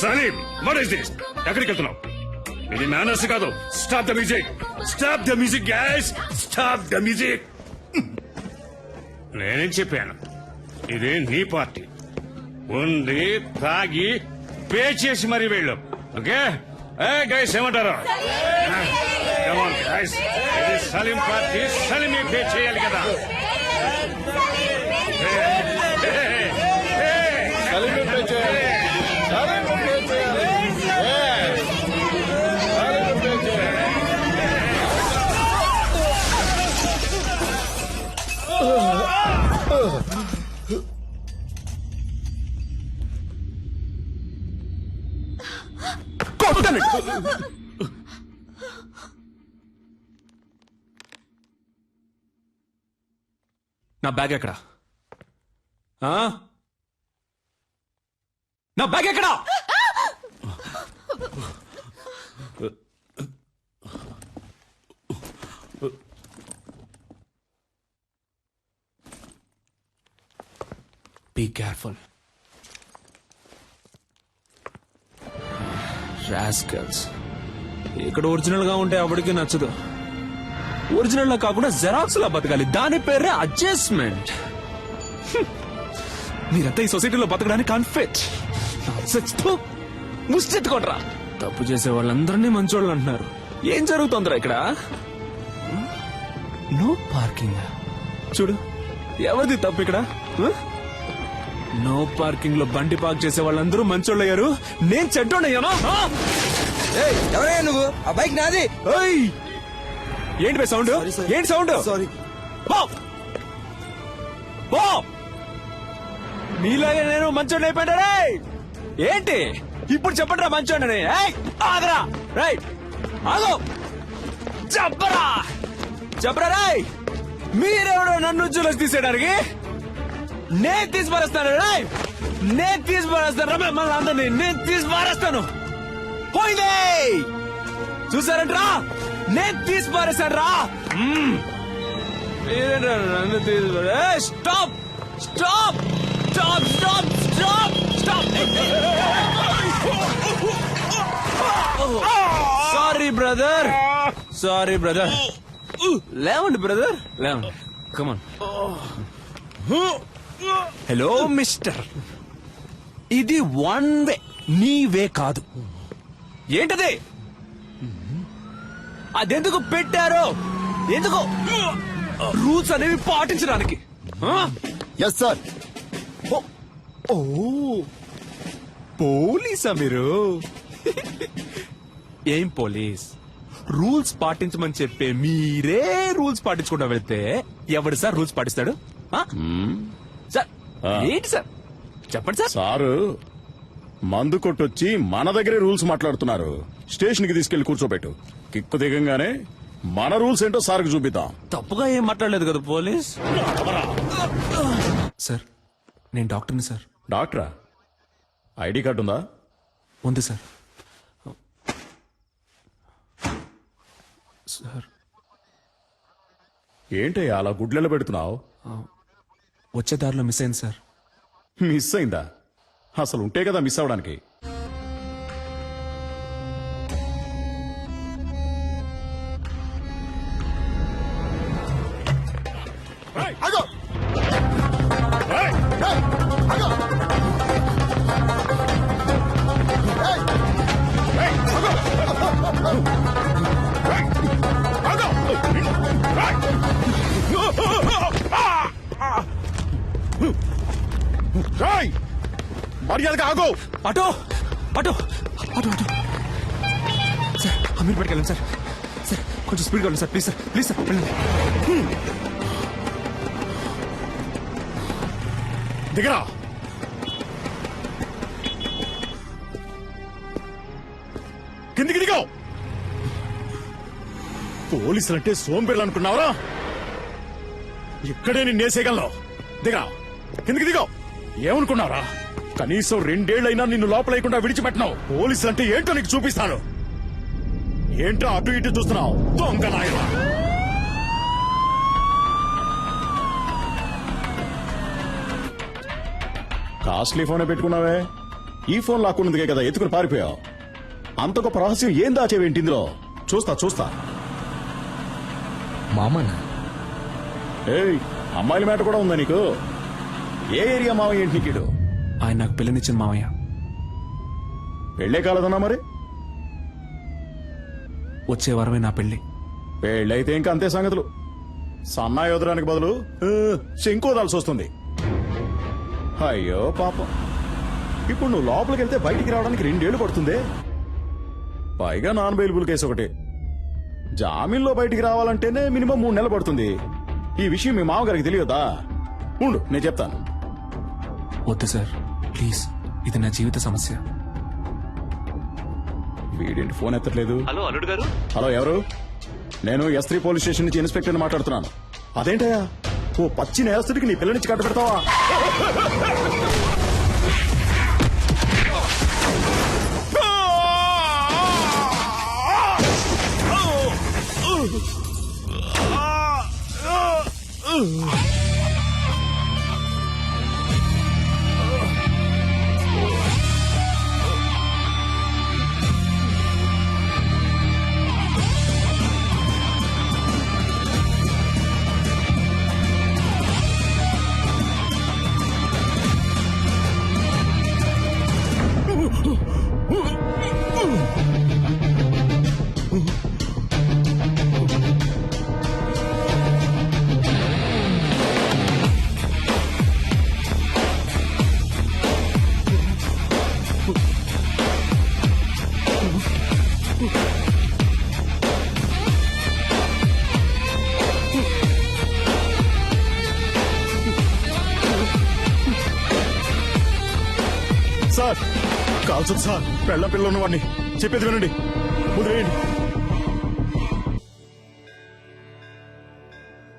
Saleem what is this ఎక్కడికి వెళ్తున్నావు ఇది manners కాదు stop the music stop the music gas stop the music నేనేం చెప్పాను ఇది నీ party ఉంది తాగి పే చేసి మరీ వెళ్ళు ఓకే గైస్ ఏమంటారు Come on, guys. ఇది సలీం పార్టీ సలీమే పే చేయాలి కదా నా బ్యాగ్ ఎక్కడ నా బ్యాగ్ ఎక్కడ బీ కేర్ఫుల్ రాస్కల్స్ ఇక్కడ ఒరిజినల్ గా ఉంటే ఎవరికి నచ్చదు ఒరిజినల్ లా కాకుండా జెరాక్స్ లా బతకాలి దాని పేరే అడ్జస్ట్మెంట్ మీరంతా ఈ సొసైటీలో బతకడానికి అన్ఫిట్ ముష్టెత్తుకోండ్రా తప్పు చేసే వాళ్ళందరినీ మంచోళ్ళు అంటున్నారు ఏం జరుగుతుందిరా ఇక్కడ నో పార్కింగ్ చూడు ఎవరిది తప్పు ఇక్కడ నో పార్కింగ్ లో బండి పార్క్ చేసే వాళ్ళందరూ మంచోళ్ళు అయ్యారు నేను చెడ్డోడయ్యానా ఎవరయ్యా నువ్వు ఆ బైక్ నాది ఏంటి బై సౌండ్ ఏంటి సౌండ్ సారీ మీలాగే నేను మంచోడిని అయిపోయాడా ఏంటి ఇప్పుడు చెప్పండి రా మంచోడిని ఆగరా రైట్ ఆగో చెప్పరా చెప్పరా రాయ్ మీరెవడో నన్ను చూసి తీసేయడానికి నేను తీసి పారేస్తాను రాయ్ నేను తీసి పారేస్తాను మిమ్మల్ని అందరినీ నేను తీసి పారేస్తాను పోయిందే చూసారంట్రా నేను తీసి పారేశాను రా నన్ను తీసి stop stop stop stop stop stop sorry brother sorry brother లేవండి బ్రదర్ లేవండి కమాన్ హలో మిస్టర్ ఇది వన్ వే నీ వే కాదు ఏంటది అదెందుకు పెట్టారో ఎందుకు రూల్స్ అనేవి పాటించడానికి ఎస్ సార్ ఓ పోలీసా మీరు ఏం పోలీస్ రూల్స్ పాటించమని చెప్పే మీరే రూల్స్ పాటించకుండా వెళ్తే ఎవడు సార్ రూల్స్ పాటిస్తాడు సార్ ఏంటి సార్ చెప్పండి సార్ సారు మందు కొట్టొచ్చి మన దగ్గరే రూల్స్ మాట్లాడుతున్నారు స్టేషన్ కి తీసుకెళ్లి కూర్చోబెట్టు కిక్కు దిగంగానే మన రూల్స్ ఏంటో సార్కి చూపిద్దాం తప్పుగా ఏం మాట్లాడలేదు కదా పోలీస్ సార్ నేను డాక్టర్ని సార్ డాక్టరా ఐడి కార్డు ఉందా ఉంది సార్ సార్ ఏంటి అలా గుడ్లలో పెడుతున్నావు వచ్చే దారిలో మిస్ అయింది సార్ మిస్ అయిందా అసలు ఉంటే కదా మిస్ అవడానికి ఆగో ఏయ్, ఆగో ఏయ్, ఆగో మర్యాదగా ఆగో auto auto auto auto sir Amir పట్టుకెళ్ళండి సార్ సార్ కొంచెం స్పీడ్గా వెళ్ళండి సార్ ప్లీజ్ సార్ వెళ్ళండి దిగరా కిందికి దిగో పోలీసులంటే సోంబేర్లు అనుకున్నావరా ఇక్కడే నిన్నేసేయగలను దిగరా కిందికి దిగో ఏమనుకున్నావరా కనీసం 2 ఏళ్లైనా నిన్ను లోపలేయకుండా విడిచిపెట్టినావు పోలీసులంటే ఏంటో నీకు చూపిస్తాను ఏంటో అటు ఇటు చూస్తున్నావు దొంగ నాయనా కాస్ట్లీ ఫోనే పెట్టుకున్నావే ఈ ఫోన్ లాక్కున్నదిగే కదా ఎత్తుకుని పారిపోయావు. అంత గొప్ప రహస్యం ఏం దాచేవేంటి ఇందులో? చూస్తా. మామనా? ఏయ్, అమ్మాయిల మాట కూడా ఉందా నీకు? ఏ ఏరియా మావయ్య ఏంటి నీకు? ఆయన నాకు పిల్లనిచ్చిన మామయ్య. పెళ్ళే కాలేదన్నా మరి? వచ్చే వారమే నా పెళ్లి. పెళ్ళైతే ఇంకా అంతే సంగతులు. సన్నాయి వదడానికి బదులు శంకు వదాల్సి వస్తుంది. అయ్యో పాపం. ఇప్పుడు నువ్వు లోపలికి వెళ్తే బయటికి రావడానికి 2 ఏళ్లు పడుతుంది. పైగా నాన్ బెయిలబుల్ కేసు ఒకటి. జామీన్లో బయటికి రావాలంటేనే మినిమం 3 నెలలు పడుతుంది. ఈ విషయం మీ మామగారికి తెలియదా? ఉండు, నేను చెప్తాను. వద్దు సార్, ప్లీజ్. ఇది నా జీవిత సమస్య. వీడేంటి ఫోన్ ఎత్తట్లేదు? హలో అల్లుడు గారు. హలో, ఎవరు? నేను S3 పోలీస్ స్టేషన్ నుంచి ఇన్స్పెక్టర్ మాట్లాడుతున్నాను. అదేంటయ్యా, ఓ పచ్చి నేరస్తుడికి నీ పిల్లనిచ్చి కట్ట పెడతావా? సార్, కాల్చదు సార్. పిల్ల ఉన్నవాడిని. చెప్పేది వినండి, వదిలేయండి.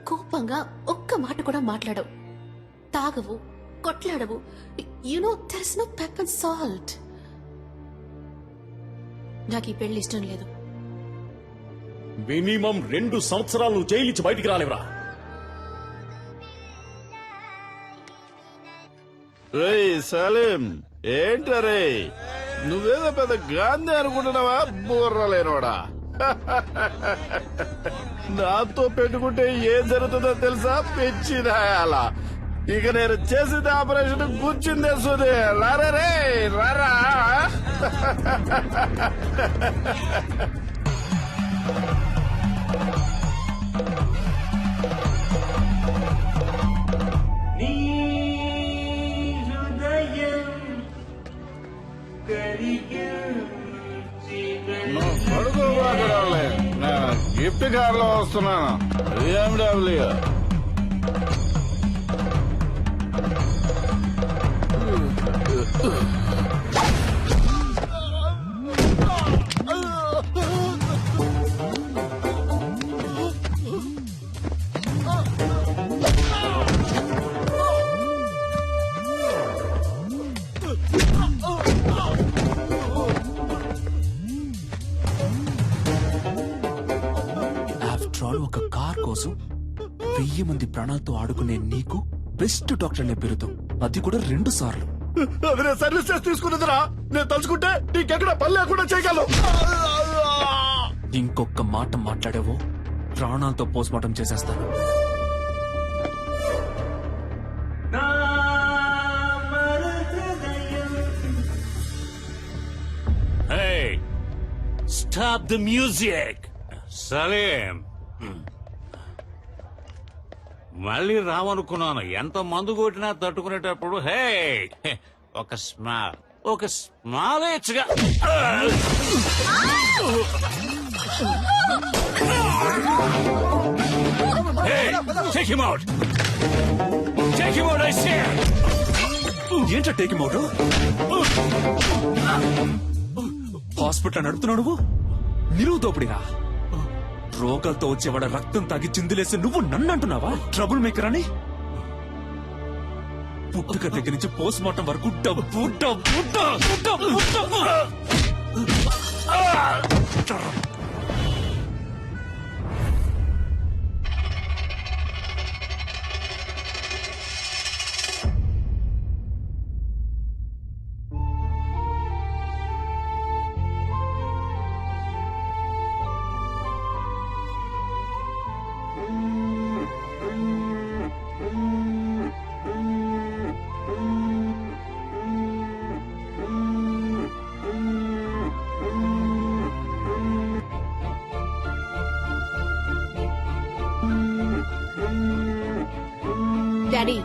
కోపంగా ఒక్క మాట కూడా మాట్లాడవు, తాగవు, కొట్లాడవు. You know there is no pepper and salt. నాకు ఈ పెళ్లి ఇష్టం లేదు. మినిమం 2 సంవత్సరాలు నువ్వు జైలు నుంచి బయటికి రాలేవరా? సలీం, ఏంటరే నువ్వేదో పెద్ద గాంధీ అనుకుంటున్నావా? బుర్రలేనోడా. నాతో పెట్టుకుంటే ఏం జరుగుతుందో తెలుసా? పెంచిదాయాల. ఇక నేను చేసిన ఆపరేషన్ కూర్చుందే సుదే. లారే రారా. గిఫ్ట్ కార్ లో వస్తున్నాను. BMW. ఒక కార్ కోసం 1000 మంది ప్రాణాలతో ఆడుకునే నీకు బెస్ట్ డాక్టర్ పేరుతో, అది కూడా 2 సార్లు. అది నేను సర్వీస్ చేసి తీసుకున్నదిరా. నేను తలుచుకుంటే నీకెక్కడ పని లేకుండా చేయగలను. ఇంకొక మాట మాట్లాడావో ప్రాణాలతో పోస్ట్మార్టం చేసేస్తాను. Stop the music. సలీం, మళ్ళీ రావనుకున్నాను. ఎంత మందు కొట్టినా తట్టుకునేటప్పుడు హే ఒక స్మాల్ ఇచ్చగా. ఏంటో టేక్ అవుట్? హాస్పిటల్ నడుపుతున్నావు నువ్వు? నిలువు దోపిడిరా. రోగాలతో వచ్చేవాడ రక్తం తాగి చిందులేసి నువ్వు నన్ను అంటున్నావా ట్రబుల్ మేకర్ అని? పుట్టుక దగ్గర నుంచి పోస్ట్ మార్టం వరకు డబ్బు డబ్బు డబ్బు డబ్బు డబ్బు. డాడీ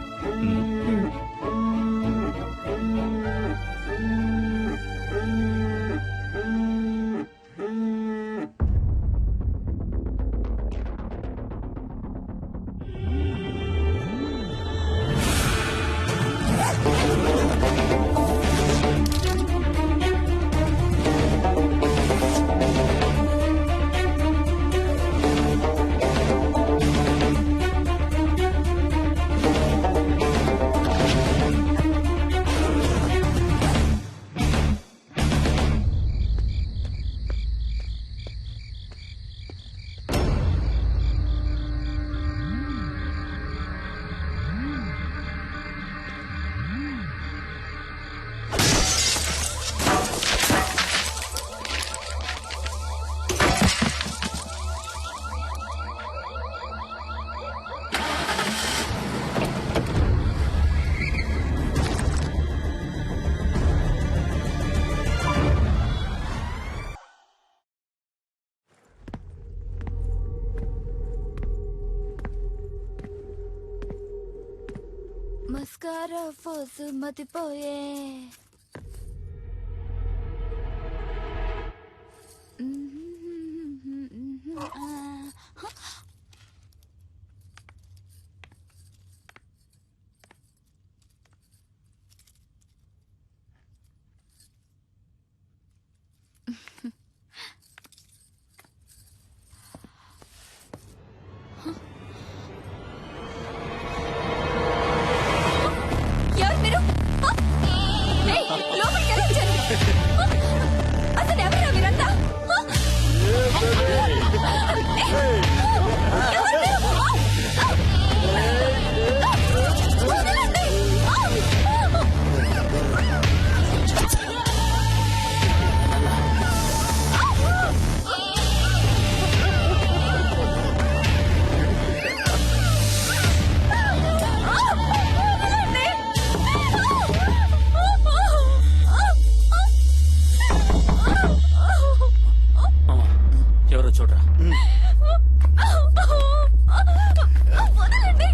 మస్కారా ఫోసు మతిపోయే ఎవరు మీరు? ఏయ్, లోపలికి ఎలా వచ్చారు? అసలు ఎవరా మీరంతా? ఎవరు మీరు? వదలండి. ఎవరో చూడరా. వదలండి.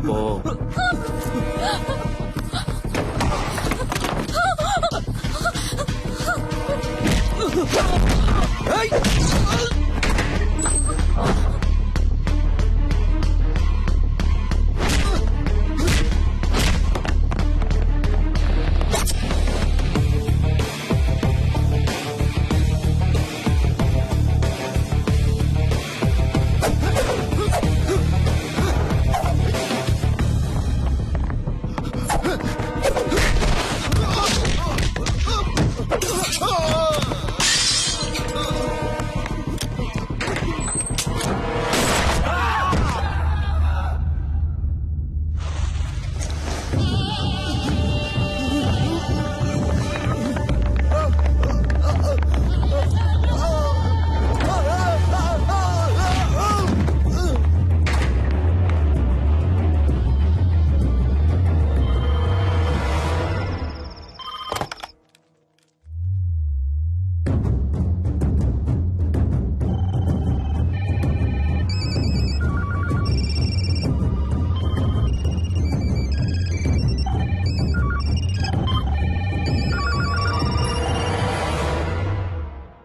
ఓ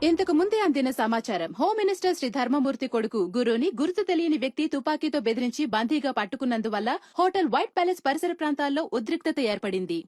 ఇంతకు ముందే అందిన సమాచారం. హోమ్ మినిస్టర్ శ్రీ ధర్మమూర్తి కొడుకు గురుని గుర్తు తెలియని వ్యక్తి తుపాకీతో బెదిరించి బందీగా పట్టుకున్నందువల్ల హోటల్ వైట్ ప్యాలెస్ పరిసర ప్రాంతాల్లో ఉద్రిక్తత ఏర్పడింది.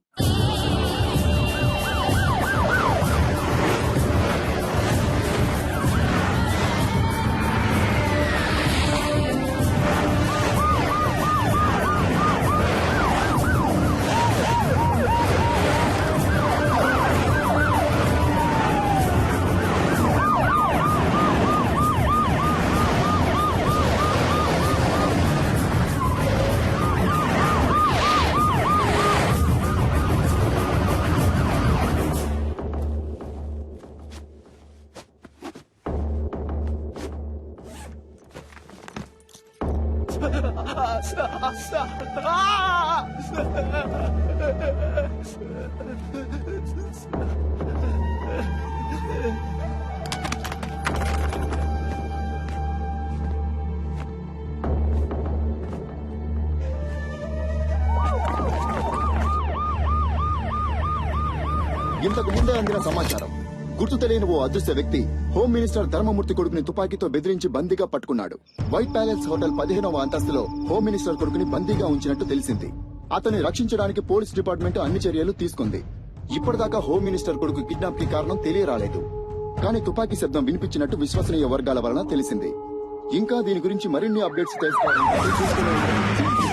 ఇంతకు ముందే అందిన సమాచారం. గుర్తు తెలియని ఓ అదృశ్య వ్యక్తి హోమ్ మినిస్టర్ ధర్మమూర్తి కొడుకుని తుపాకీతో బెదిరించి బందీగా పట్టుకున్నాడు. వైట్ ప్యాలెస్ హోటల్ 15వ అంతస్తులో హోమ్ మినిస్టర్ కొడుకుని బందీగా ఉంచినట్టు తెలిసింది. అతన్ని రక్షించడానికి పోలీస్ డిపార్ట్మెంట్ అన్ని చర్యలు తీసుకుంది. ఇప్పటిదాకా హోమ్ మినిస్టర్ కొడుకు కిడ్నాప్ కి కారణం తెలియరాలేదు. కానీ తుపాకీ శబ్దం వినిపించినట్టు విశ్వసనీయ వర్గాల వలన తెలిసింది. ఇంకా దీని గురించి మరిన్ని అప్డేట్స్ తెలుసుకోవాలంటే చూస్తూనే ఉండండి.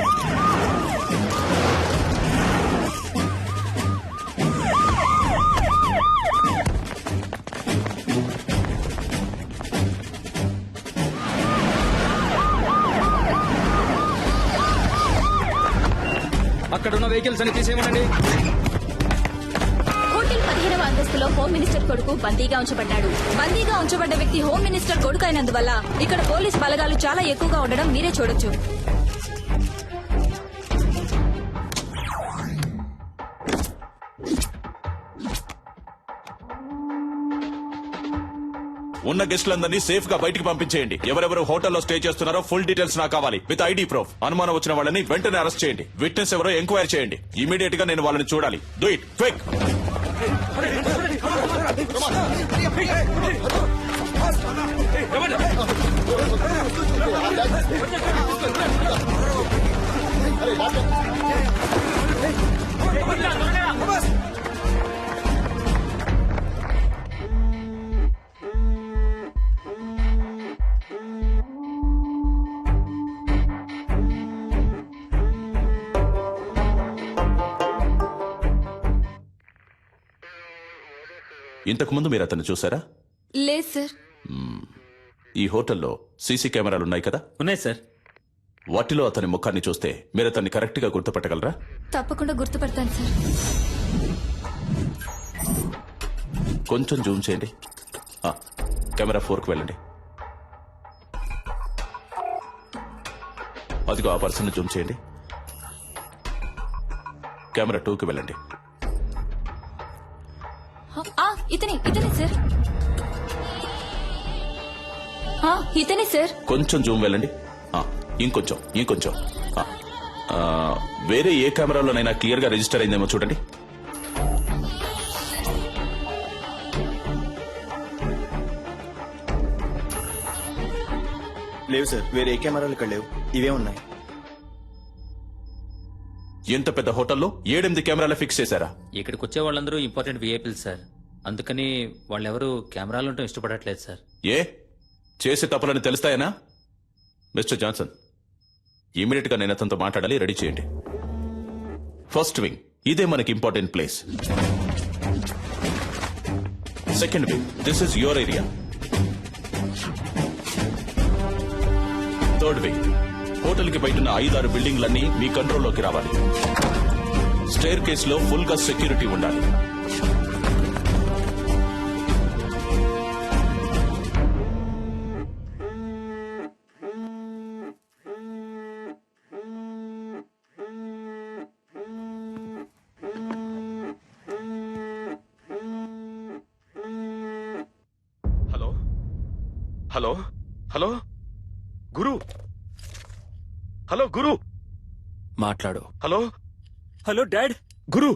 అక్కడ ఉన్న వెహికల్స్ అని తీసేయమనండి. హోటల్ 15వ అంతస్తులో హోమ్ మినిస్టర్ కొడుకు బందీగా ఉంచబడ్డాడు. బందీగా ఉంచబడ్డ వ్యక్తి హోమ్ మినిస్టర్ కొడుకు అయినందువల్ల ఇక్కడ పోలీస్ బలగాలు చాలా ఎక్కువగా ఉండడం మీరే చూడొచ్చు. ఉన్న గెస్టులందరినీ సేఫ్ గా బయటికి పంపించేయండి. ఎవరెవరు హోటల్లో స్టే చేస్తున్నారో ఫుల్ డీటెయిల్స్ నాకు కావాలి, విత్ ఐడి ప్రూఫ్. అనుమానం వచ్చిన వాళ్ళని వెంటనే అరెస్ట్ చేయండి. విట్నెస్ ఎవరో ఎంక్వైరీ చేయండి. ఇమీడియట్ గా నేను వాళ్ళని చూడాలి. Do it quick. ఇంతకు ముందు మీరు అతన్ని చూసారా? లేదు సార్. ఈ హోటల్లో సీసీ కెమెరాలు ఉన్నాయి కదా? ఉన్నాయి సార్. వాటిలో అతని ముఖాన్ని చూస్తే మీరు అతన్ని కరెక్ట్ గా గుర్తుపట్టగలరా? తప్పకుండా గుర్తుపడతాను సార్. కొంచెం జూమ్ చేయండి. కెమెరా 4కు వెళ్ళండి. అదిగో ఆ పర్సన్ జూమ్ చేయండి. కెమెరా 2కి వెళ్ళండి. ఇతనే సార్. ఇతనే సార్. కొంచెం జూమ్ వెళ్ళండి. ఇంకొంచెం. వేరే ఏ కెమెరాలోనైనా క్లియర్ గా రిజిస్టర్ అయిందేమో చూడండి. లేవు సార్, వేరే ఏ కెమెరాలు ఇక్కడ లేవు. ఇవే ఉన్నాయి. ఎంత పెద్ద హోటల్లో 7-8 కెమెరాలు ఫిక్స్ చేశారా? ఇక్కడికి వచ్చే వాళ్ళందరూ ఇంపార్టెంట్ విఐపీలు సార్. అందుకని వాళ్ళెవరూ కెమెరాలుంటూ ఇష్టపడట్లేదు సార్. ఏ చేసే తప్పులని తెలుస్తాయనా? మిస్టర్ జాన్సన్, ఇమీడియట్ గా నేను అతనితో మాట్లాడాలి. రెడీ చేయండి. ఫస్ట్ వింగ్, ఇదే మనకి important place. Second wing, this is your area. Third wing, hotel కి బయట 5-6 బిల్డింగ్లన్నీ మీ కంట్రోల్లోకి రావాలి. స్టేర్ కేస్ లో ఫుల్ గా సెక్యూరిటీ ఉండాలి. హలో హలో గురు, హలో గురు, మాట్లాడు. Hello dad. గురు,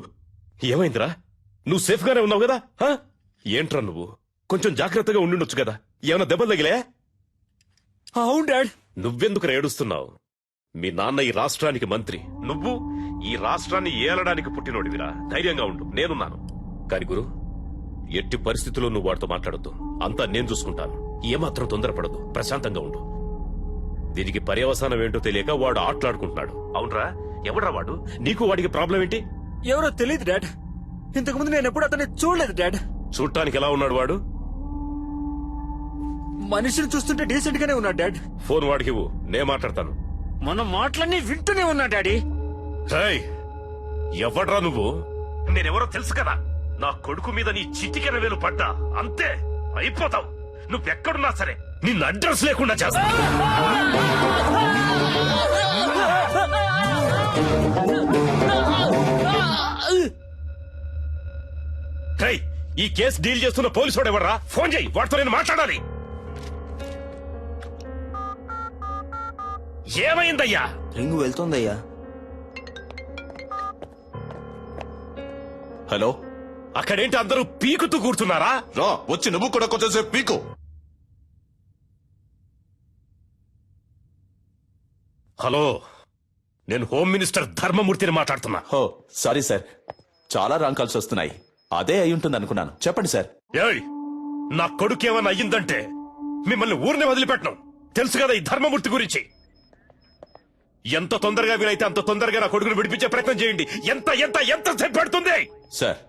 ఏమైందిరా? నువ్వు సేఫ్ గానే ఉన్నావు కదా? ఏంట్రా నువ్వు? కొంచెం జాగ్రత్తగా ఉండుండొచ్చు కదా. ఏమైనా దెబ్బలు తగిలే? అవును డాడ్. నువ్వెందుకు ఏడుస్తున్నావు? మీ నాన్న ఈ రాష్ట్రానికి మంత్రి, నువ్వు ఈ రాష్ట్రాన్ని ఏలడానికి పుట్టినోడివిరా. ధైర్యంగా ఉండు, నేనున్నాను. కాని గురు, ఎట్టి పరిస్థితుల్లో నువ్వు వాడితో మాట్లాడొద్దు. అంతా నేను చూసుకుంటాను. ఏమాత్రం తొందరపడదు, ప్రశాంతంగా ఉండు. దీనికి పర్యవసానం ఏంటో తెలియక వాడు ఆటలాడుకుంటున్నాడు. అవునరా? ఎవడ్రా వాడు? నీకు వాడికి ప్రాబ్లం ఏంటి? ఎవరో తెలియదు డాడ్. ఇంతకుముందు నేను ఎప్పుడు అతన్ని చూడలేదు డాడ్. చూడటానికి ఎలా ఉన్నాడు వాడు? మనిషిని చూస్తుంటే డీసెంట్ గానే ఉన్నాడు డాడ్. ఫోన్ వాడికి ఇవ్వు, నేను మాట్లాడతాను. మన మాటలన్నీ వింటూనే ఉన్నా డాడీ. ఎవడ్రా నువ్వు? నేనెవరో తెలుసు కదా. నా కొడుకు మీద నీ చిటికెన వేలు పడ్డా అంతే, అయిపోతావు. నువ్వెక్కడున్నా సరే నిన్ను అడ్రస్ లేకుండా చేస్తా. రేయ్, ఈ కేసు డీల్ చేస్తున్న పోలీసు వాడు ఎవర్రా? ఫోన్ చేయి, వాడితో నేను మాట్లాడాలి. ఏమైందయ్యా? రింగు వెళ్తుందయ్యా. హలో, అక్కడేంటి అందరూ పీకుతూ కూర్చున్నారా? రా వచ్చి నువ్వు కూడా కొంచెంసేపు పీకు. హలో, నేను హోమ్ మినిస్టర్ ధర్మమూర్తిని మాట్లాడుతున్నా. హో సారీ సార్, చాలా రాంగ్ కాల్స్ వస్తున్నాయి. అదే అయి ఉంటుంది అనుకున్నాను. చెప్పండి సార్. ఏయ్, నా కొడుకు ఏమన్నా అయ్యిందంటే మిమ్మల్ని ఊరిని వదిలిపెట్టను. తెలుసు కదా ఈ ధర్మమూర్తి గురించి. ఎంత తొందరగా వీలైతే అంత తొందరగా నా కొడుకును విడిపించే ప్రయత్నం చేయండి. ఎంత ఎంత ఎంత సేపు పడుతుంది? సార్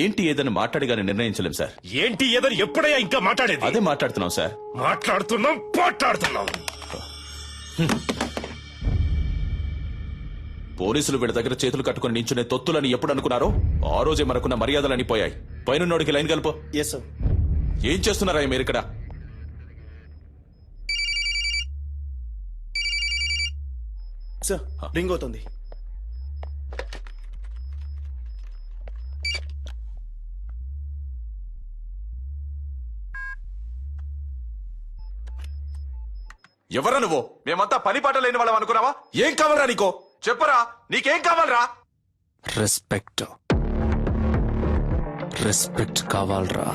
ఏంటి ఏదని మాట్లాడిగానే నిర్ణయించలేం సార్. ఏంటి ఏదని ఎప్పుడయ్యా ఇంకా మాట్లాడేది? అదే మాట్లాడుతున్నాం సార్. మాట్లాడుతున్నాం. పోలీసులు వీడి దగ్గర చేతులు కట్టుకుని నించునే తొత్తులని ఎప్పుడు అనుకున్నారో ఆ రోజే మనకున్న మర్యాదలన్నీ పోయాయి. పైనున్నోడికి లైన్ కలుపు. Yes sir. ఏం చేస్తున్నారా మీరు ఇక్కడ? సార్ రింగ్ అవుతుంది. ఎవరా నువ్వు? మేమంతా పని పాట లేని వాళ్ళం అనుకున్నావా? ఏం కావాలరా నీకో? చెప్పరా, నీకేం కావాలరా? రెస్పెక్ట్ కావాలరా.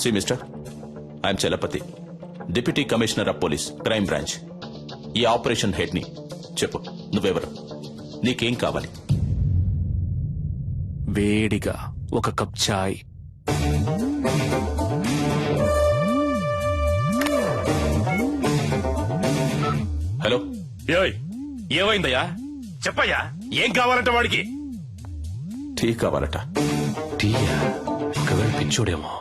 See mister, I'm Chalapathi, deputy commissioner of police, crime branch. ఈ ఆపరేషన్ హెడ్ ని. చెప్పు, నువ్వెవరు? నీకేం కావాలి? వేడిగా ఒక కప్ చాయ్. హలో, ఏమైందయ్యా? చెప్పయ్యా, ఏం కావాలంటే వాడికి? టీ కావాలట. టీయా? ఒకవేళ పిచ్చోడేమో.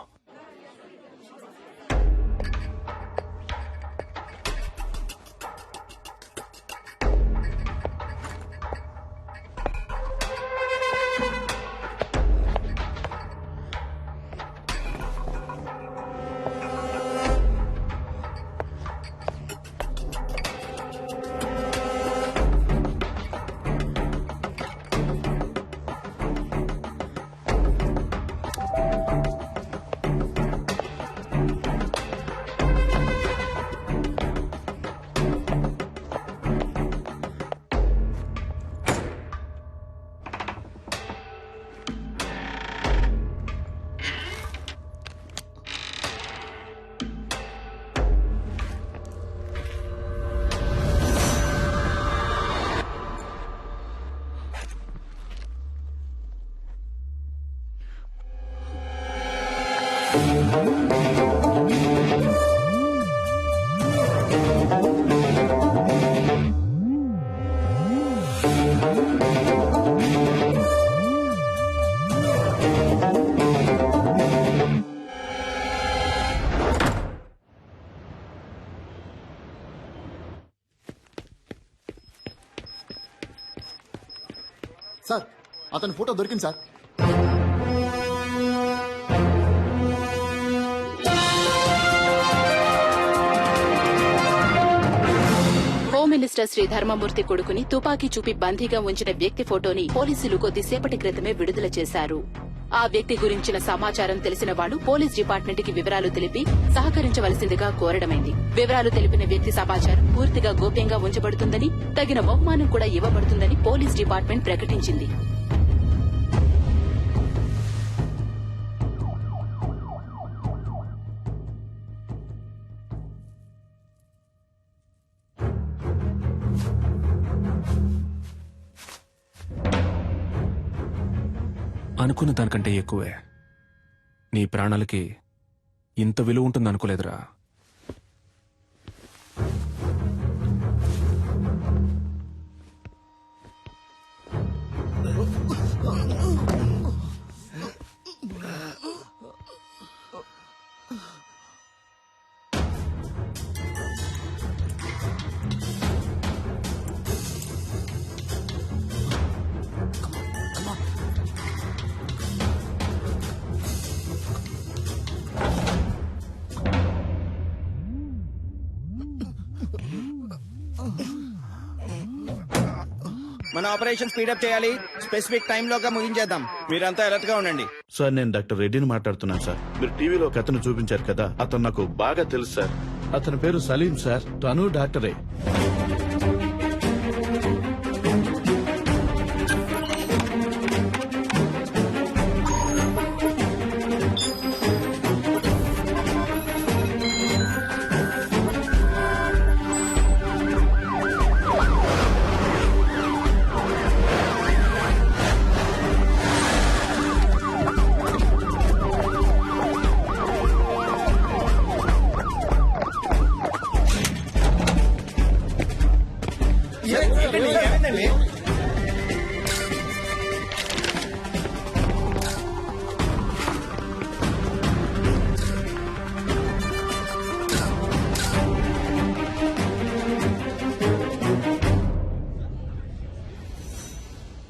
సార్ అతని ఫోటో దొరికింది సార్. హోమ్ మినిస్టర్ శ్రీ ధర్మమూర్తి కొడుకుని తుపాకీ చూపి బందీగా ఉంచిన వ్యక్తి ఫోటోని పోలీసులు కొద్దిసేపటి క్రితమే విడుదల చేశారు. ఆ వ్యక్తి గురించిన సమాచారం తెలిసిన వాళ్లు పోలీస్ డిపార్ట్మెంట్ కి వివరాలు తెలిపి సహకరించవలసిందిగా కోరడమైంది. వివరాలు తెలిపిన వ్యక్తి సమాచారం పూర్తిగా గోప్యంగా ఉంచబడుతుందని, తగిన బహుమానం కూడా ఇవ్వబడుతుందని పోలీస్ డిపార్ట్మెంట్ ప్రకటించింది. అనుకున్న దానికంటే ఎక్కువే. నీ ప్రాణాలకి ఇంత విలువ ఉంటుంది అనుకోలేదురా. మన ఆపరేషన్ స్పీడప్ చేయాలి. స్పెసిఫిక్ టైం లోగా ముగించేద్దాం. మీరంతా అలర్ట్ గా ఉండండి. సార్ నేను డాక్టర్ రెడ్డిని మాట్లాడుతున్నాను సార్. మీరు టీవీలో ఒక అతను చూపించారు కదా, అతను నాకు బాగా తెలుసు సార్. అతని పేరు సలీం సార్. తను డాక్టరే.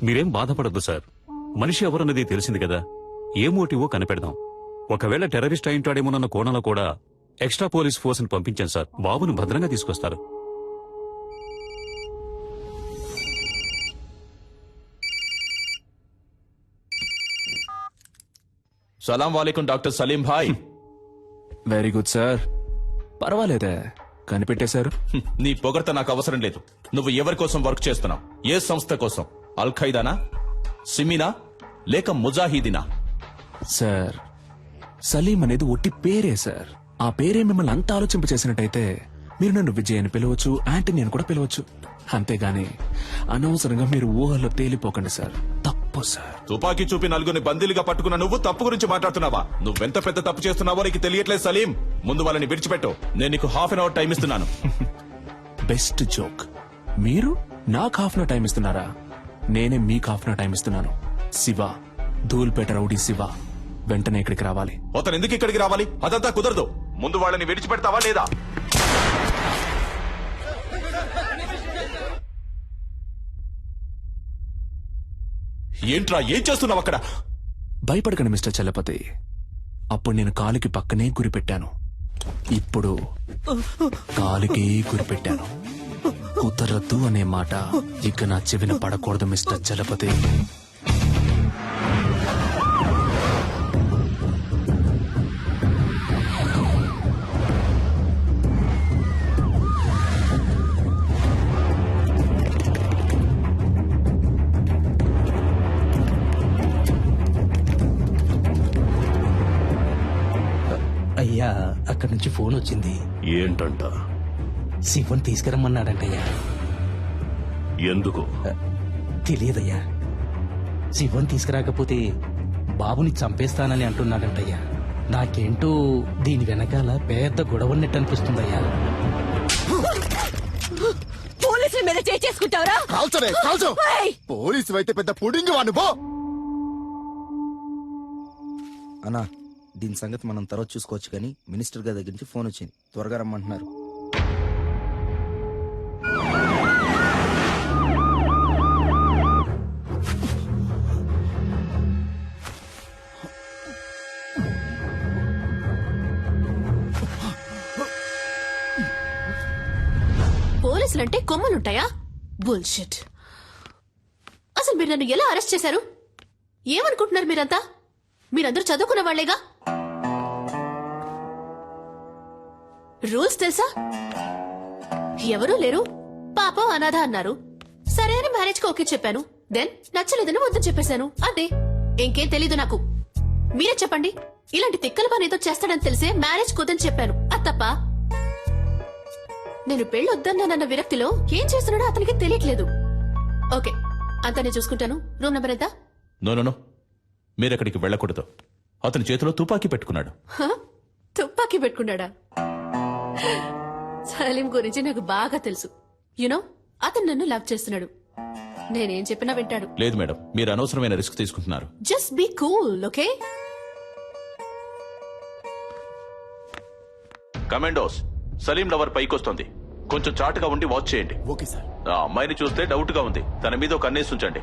మీరేం బాధపడద్దు సార్. మనిషి ఎవరన్నది తెలిసింది కదా, ఏ మోటివో కనిపెడదాం. ఒకవేళ టెర్రరిస్ట్ అయింటాడేమోనన్న కోణంలో కూడా ఎక్స్ట్రా పోలీస్ ఫోర్స్ ని పంపించాం సార్. బాబును భద్రంగా తీసుకొస్తారు. సలాం వాలేకుం doctor Salim bhai. Very good sir. పర్వాలేదే, కనిపెట్టేశారు. నీ పొగడ్త నాకు అవసరం లేదు. నువ్వు ఎవరి కోసం వర్క్ చేస్తున్నావు? ఏ సంస్థ కోసం? అల్ ఖైదానా, సిమినా, లేక ముజాహిదీనా? సార్, సలీం అనేది ఒట్టి పేరే సార్. ఆ పేరే మిమ్మల్ని అంత ఆలోచింపచేసినట్టయితే మీరు నన్ను విజయ్ అని పిలవచ్చు, యాంటనీ అని కూడా పిలవచ్చు. అంతేగాని అనవసరంగా మీరు ఊహల్లో తేలిపోకండి సార్. తప్పు సార్. తుపాకీ చూపి నలుగురిని బందీలుగా పట్టుకున్న నువ్వు తప్పు గురించి మాట్లాడుతున్నావా? నువ్వెంత పెద్ద తప్పు చేస్తున్నావో నీకు తెలియట్లేదు సలీం. ముందు వాళ్ళని విడిచిపెట్టు. నేను నీకు హాఫ్ అన్ అవర్ టైం ఇస్తున్నాను. Best joke. మీరు నాకు హాఫ్ అన్ టైం ఇస్తున్నారా? నేనే మీకు హాఫ్ అన్ టైం ఇస్తున్నాను. శివ, ధూల్పేట రౌడీ శివ వెంటనే ఇక్కడికి రావాలి. అతను ఎందుకు ఇక్కడికి రావాలి? అదంతా కుదరదు. ముందు వాళ్ళని విడిచిపెడతావా లేదా? ఏంట్రా, ఏం చేస్తున్నావు అక్కడ? భయపడకండి మిస్టర్ చలపతి. అప్పుడు నేను కాలికి పక్కనే గురిపెట్టాను. ఇప్పుడు కాలికి గురిపెట్టాను. కుదరద్దు అనే మాట ఇక నా చెవిన పడకూడదు మిస్టర్ చలపతి. అయ్యా, అక్కడి నుంచి ఫోన్ వచ్చింది. ఏంటంట? శివన్ తీసుకురమ్మన్నాడంటయ్యా. ఎందుకు తెలియదయ్యా. శివన్ తీసుకురాకపోతే బాబుని చంపేస్తానని అంటున్నాడంటయ్యా. నాకేంటో దీని వెనకాల పెద్ద గొడవ ఉన్నట్టు అనిపిస్తుందయ్యా. పోలీసుల మీద చేసుకుంటావరా? కాల్చరే కాల్చు. పోలీసు అయితే పెద్ద పుడింగి వాడు పో. అన్నా, దీని సంగతి మనం తర్వాత చూసుకోవచ్చు కానీ మినిస్టర్ గారి దగ్గర నుంచి ఫోన్ వచ్చింది. త్వరగా రమ్మంటున్నారు. పోలీసులంటే కొమ్మలుంటాయా? బుల్షిట్. అసలు మీరు నన్ను ఎలా అరెస్ట్ చేశారు? ఏమనుకుంటున్నారు మీరంతా? మీరందరూ చదువుకున్న వాళ్లేగా. రూల్స్ తెలుసా? ఎవరూ లేరు, పాపం అనాథ అన్నారు. సరే అని మ్యారేజ్ కి ఓకే చెప్పాను. దెన్ నచ్చలేదని వద్దని చెప్పేశాను. అంతే, ఇంకేం తెలీదు నాకు. మీరే చెప్పండి. ఇలాంటి తిక్కల పని ఏదో చేస్తాడని తెలిసే మ్యారేజ్ కుదని చెప్పాను. అది తప్ప? నేను పెళ్ళొద్దన్నానన్న విరక్తిలో ఏం చేస్తున్నాడో అతనికి తెలియట్లేదు. ఓకే, అంతా నేను చూసుకుంటాను. రూమ్ నెంబర్ ఎంత? నో, మీరెక్కడికి వెళ్ళకూడదు. అతని చేతిలో తుపాకీ పెట్టుకున్నాడు. తుపాకీ పెట్టుకున్నాడా? సలీం గురించి నాకు బాగా తెలుసు. యునో, అతను నన్ను లవ్ చేస్తున్నాడు. నేనేం చెప్పినా వింటాడు. లేదు మేడం, మీరు అనవసరమైన రిస్క్ తీసుకుంటున్నారు. Just be cool, okay? Commandos, Salim lover పైకొస్తుంది. కొంచెం చాటుగా ఉండి వాచ్ చేయండి. Okay sir. ఆ అమ్మాయిని చూస్తే డౌట్ గా ఉంది. తన మీద ఒక కన్నేసి ఉంచండి.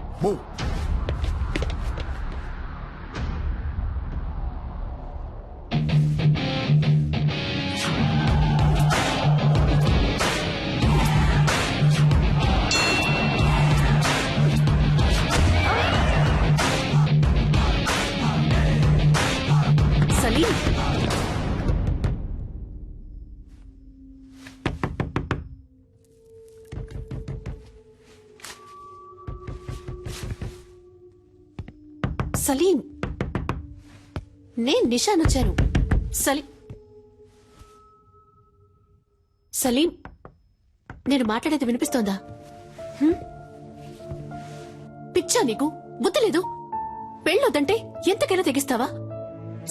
సలీం, నేను నిషాన్ వచ్చాను. సలీం, నేను మాట్లాడేది వినిపిస్తోందా? పిచ్చా నీకు? బుద్ధి లేదు? పెళ్ళొద్దంటే ఎంతకైనా తెగిస్తావా?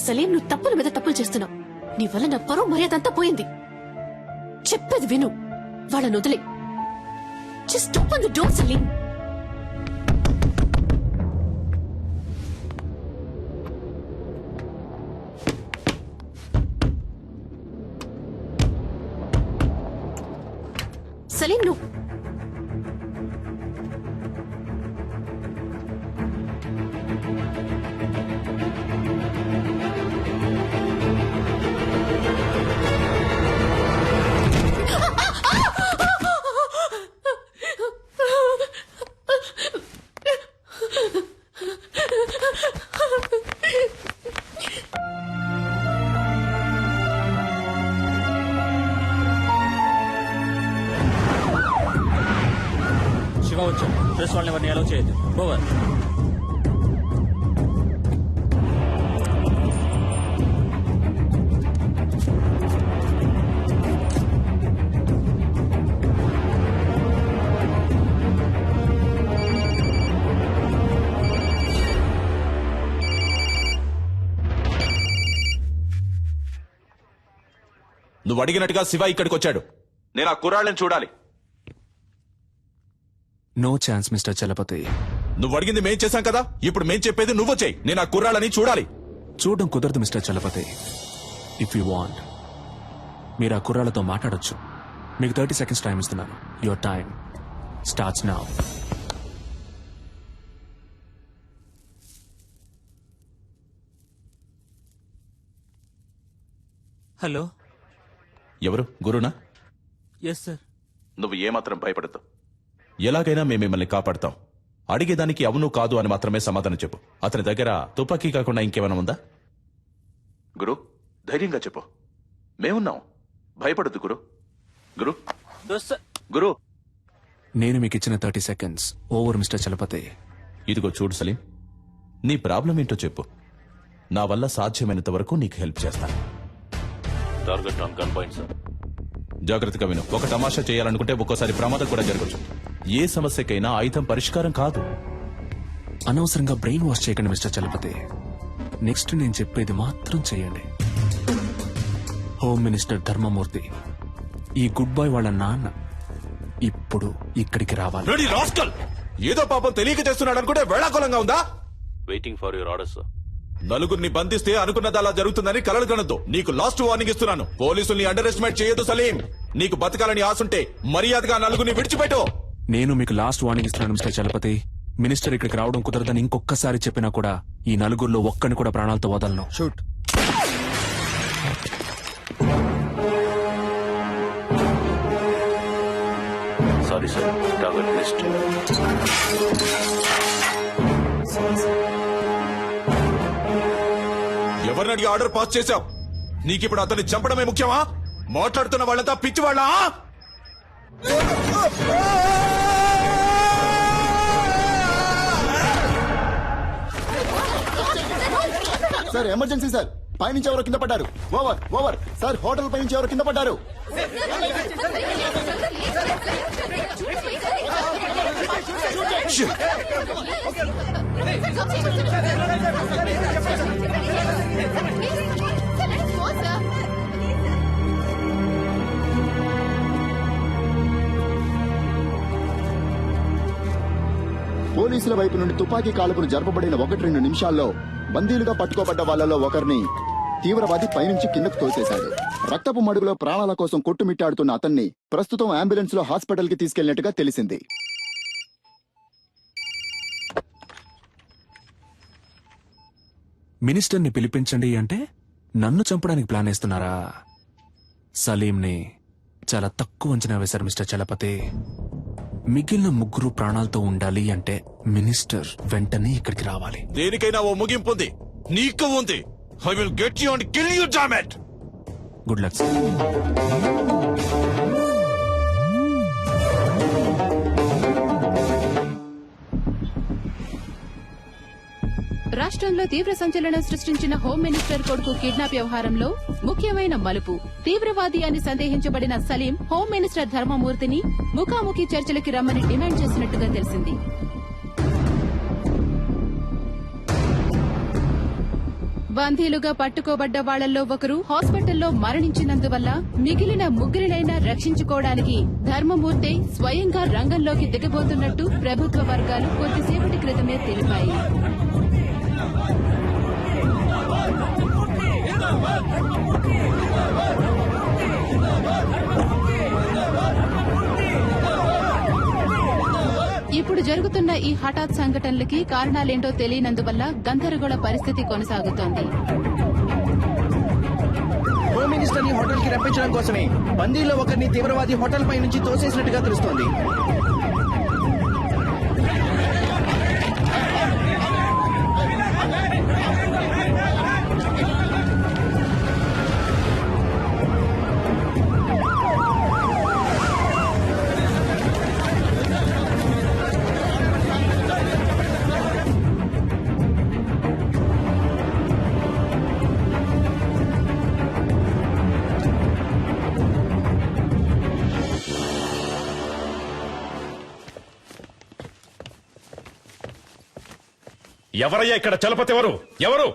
సలీం, నువ్వు తప్పుల మీద తప్పులు చేస్తున్నావు. నీ వల్ల నా పరువు మర్యాద అంతా పోయింది. చెప్పేది విను, వాళ్ళని వదిలే. Just open the door Saleem. Saleem, నువ్వు శివ వచ్చాం. ప్రెస్ వాళ్ళని ఎవరిని అలౌ చేయొద్దు. ఓవర్. నువ్వు అడిగినట్టుగా శివ ఇక్కడికి వచ్చాడు. నేను ఆ కుర్రాళ్ళని చూడాలి. No chance Mr Chalapathi. నువ్వు అడిగింది మేం చేశాం కదా, ఇప్పుడు మేం చెప్పేది నువ్వు చేయి. నేను ఆ కుర్రాళ్ళని చూడాలి. చూడడం కుదరదు mister Chalapathi. If you want మీరు ఆ కుర్రాళ్ళతో మాట్లాడొచ్చు. మీకు 30 seconds టైం ఇస్తున్నాను. Your time starts now. Hello. ఎవరు? గురునా? Yes sir. నువ్వు ఏమాత్రం భయపడద్దు. ఎలాగైనా మేము మిమ్మల్ని కాపాడతాం. అడిగేదానికి అవును కాదు అని మాత్రమే సమాధానం చెప్పు. అతని దగ్గర తుపాకీ కాకుండా ఇంకేమైనా ఉందా? గురు, ధైర్యంగా చెప్పు. మేమున్నాం. భయపడద్దు గురు. గురు గురు నేను మీకు ఇచ్చిన 30 seconds ఓవర్ మిస్టర్ చలపతి. ఇదిగో చూడు సలీం, నీ ప్రాబ్లం ఏంటో చెప్పు. నా వల్ల సాధ్యమైనంత వరకు నీకు హెల్ప్ చేస్తాను. Target on gun point sir. జాగ్రత్తగా విను. ఒక తమాషా చేయాలనుకుంటే ఒక్కోసారి ప్రమాదం కూడా జరగచ్చు. ఏ సమస్యకైనా ఆయుధం పరిష్కారం కాదు. అనవసరంగా బ్రెయిన్ వాష్ చేయకండి మిస్టర్ చలపతి. నెక్స్ట్ నేను చెప్పేది మాత్రం చేయండి. హోమ్ మినిస్టర్ ధర్మమూర్తి, ఈ గుడ్ బాయ్ వాళ్ళ నాన్న ఇప్పుడు ఇక్కడికి రావాలి. Ready rascal! ఏదో పాపం తెలియక చేస్తున్నాడు అనుకుంటే వేళాకులంగా ఉందా? Waiting for your orders. నలుగురిని బంధిస్తే అనుకున్నది అలా జరుగుతుందని కలలు కనొద్దు. నీకు లాస్ట్ వార్నింగ్ ఇస్తున్నాను. పోలీసుల్ని అండర్ ఎస్టిమేట్ చేయొద్దు సలీం. నీకు బతకాలని ఆశుంటే మర్యాదగా నలుగురిని విడిచిపెట్టు. నేను మీకు లాస్ట్ వార్నింగ్ ఇస్తున్నాను మిస్టర్ చలపతి. మినిస్టర్ ఇక్కడికి రావడం కుదరదని ఇంకొకసారి చెప్పినా కూడా ఈ నలుగురిలో ఒక్కని కూడా ప్రాణాలతో వదలను. Shoot. Sorry sir, target list. ఎవరిని అడిగి ఆర్డర్ పాస్ చేశావు? నీకిప్పుడు అతన్ని చంపడమే ముఖ్యమా? మాట్లాడుతున్న వాళ్ళంతా పిచ్చివాళ్ళా? Sir emergency sir. పైనుంచి ఎవరో కింద పడ్డారు. Over over sir. హోటల్ పైనుంచి ఎవరో కింద పడ్డారు. పోలీసుల వైపు నుండి తుపాకీ కాల్పులు జరపబడిన 1-2 నిమిషాల్లో బందీలుగా పట్టుకోబడ్డ వాళ్లలో ఒకరిని తీవ్రవాది పైనుంచి కిందకు తోసేశాడు. రక్తపు మడుగులో ప్రాణాల కోసం కొట్టుమిట్టాడుతున్న అతన్ని ప్రస్తుతం అంబులెన్స్ లో హాస్పిటల్ కి తీసుకెళ్లినట్టుగా తెలిసింది. మినిస్టర్ని పిలిపించండి అంటే నన్ను చంపడానికి ప్లాన్ వేస్తున్నారా? సలీంని చాలా తక్కువ అంచనా వేశారు మిస్టర్ చలపతి. మిగిలిన ముగ్గురు ప్రాణాలతో ఉండాలి అంటే మినిస్టర్ వెంటనే ఇక్కడికి రావాలి. దేనికైనా ఓ ముగింపు ఉంది. నీకు ఉంది. I will get you and kill you, damn it. Good luck sir. రాష్ట్ర రాష్ట్రంలో తీవ్ర సంచలనం సృష్టించిన హోం మినిస్టర్ కొడుకు కిడ్నాప్ వ్యవహారంలో ముఖ్యమైన మలుపు. తీవ్రవాది అని సందేహించబడిన సలీం హోం మినిస్టర్ ధర్మమూర్తిని ముఖాముఖి చర్చలకి రమ్మని డిమాండ్ చేసినట్టుగా తెలిసింది. బందీలుగా పట్టుకోబడ్డ వాళ్లలో ఒకరు హాస్పిటల్లో మరణించినందువల్ల మిగిలిన ముగ్గురినైనా రక్షించుకోవడానికి ధర్మమూర్తి స్వయంగా రంగంలోకి దిగబోతున్నట్టు ప్రభుత్వ వర్గాలు కొద్దిసేపటి క్రితమే తెలిపాయి. ఇప్పుడు జరుగుతున్న ఈ హఠాత్ సంఘటనలకి కారణాలేంటో తెలియనందువల్ల గందరగోళ పరిస్థితి కొనసాగుతోంది. హోమ్ మినిస్టర్ ని హోటల్ కి రప్పించడం కోసమే బందీలో ఒకరిని తీవ్రవాది హోటల్ పై నుంచి తోసేసినట్టుగా తెలుస్తోంది. ఎవరయ్యా ఇక్కడ చలపతి? ఎవరు ఎవరు?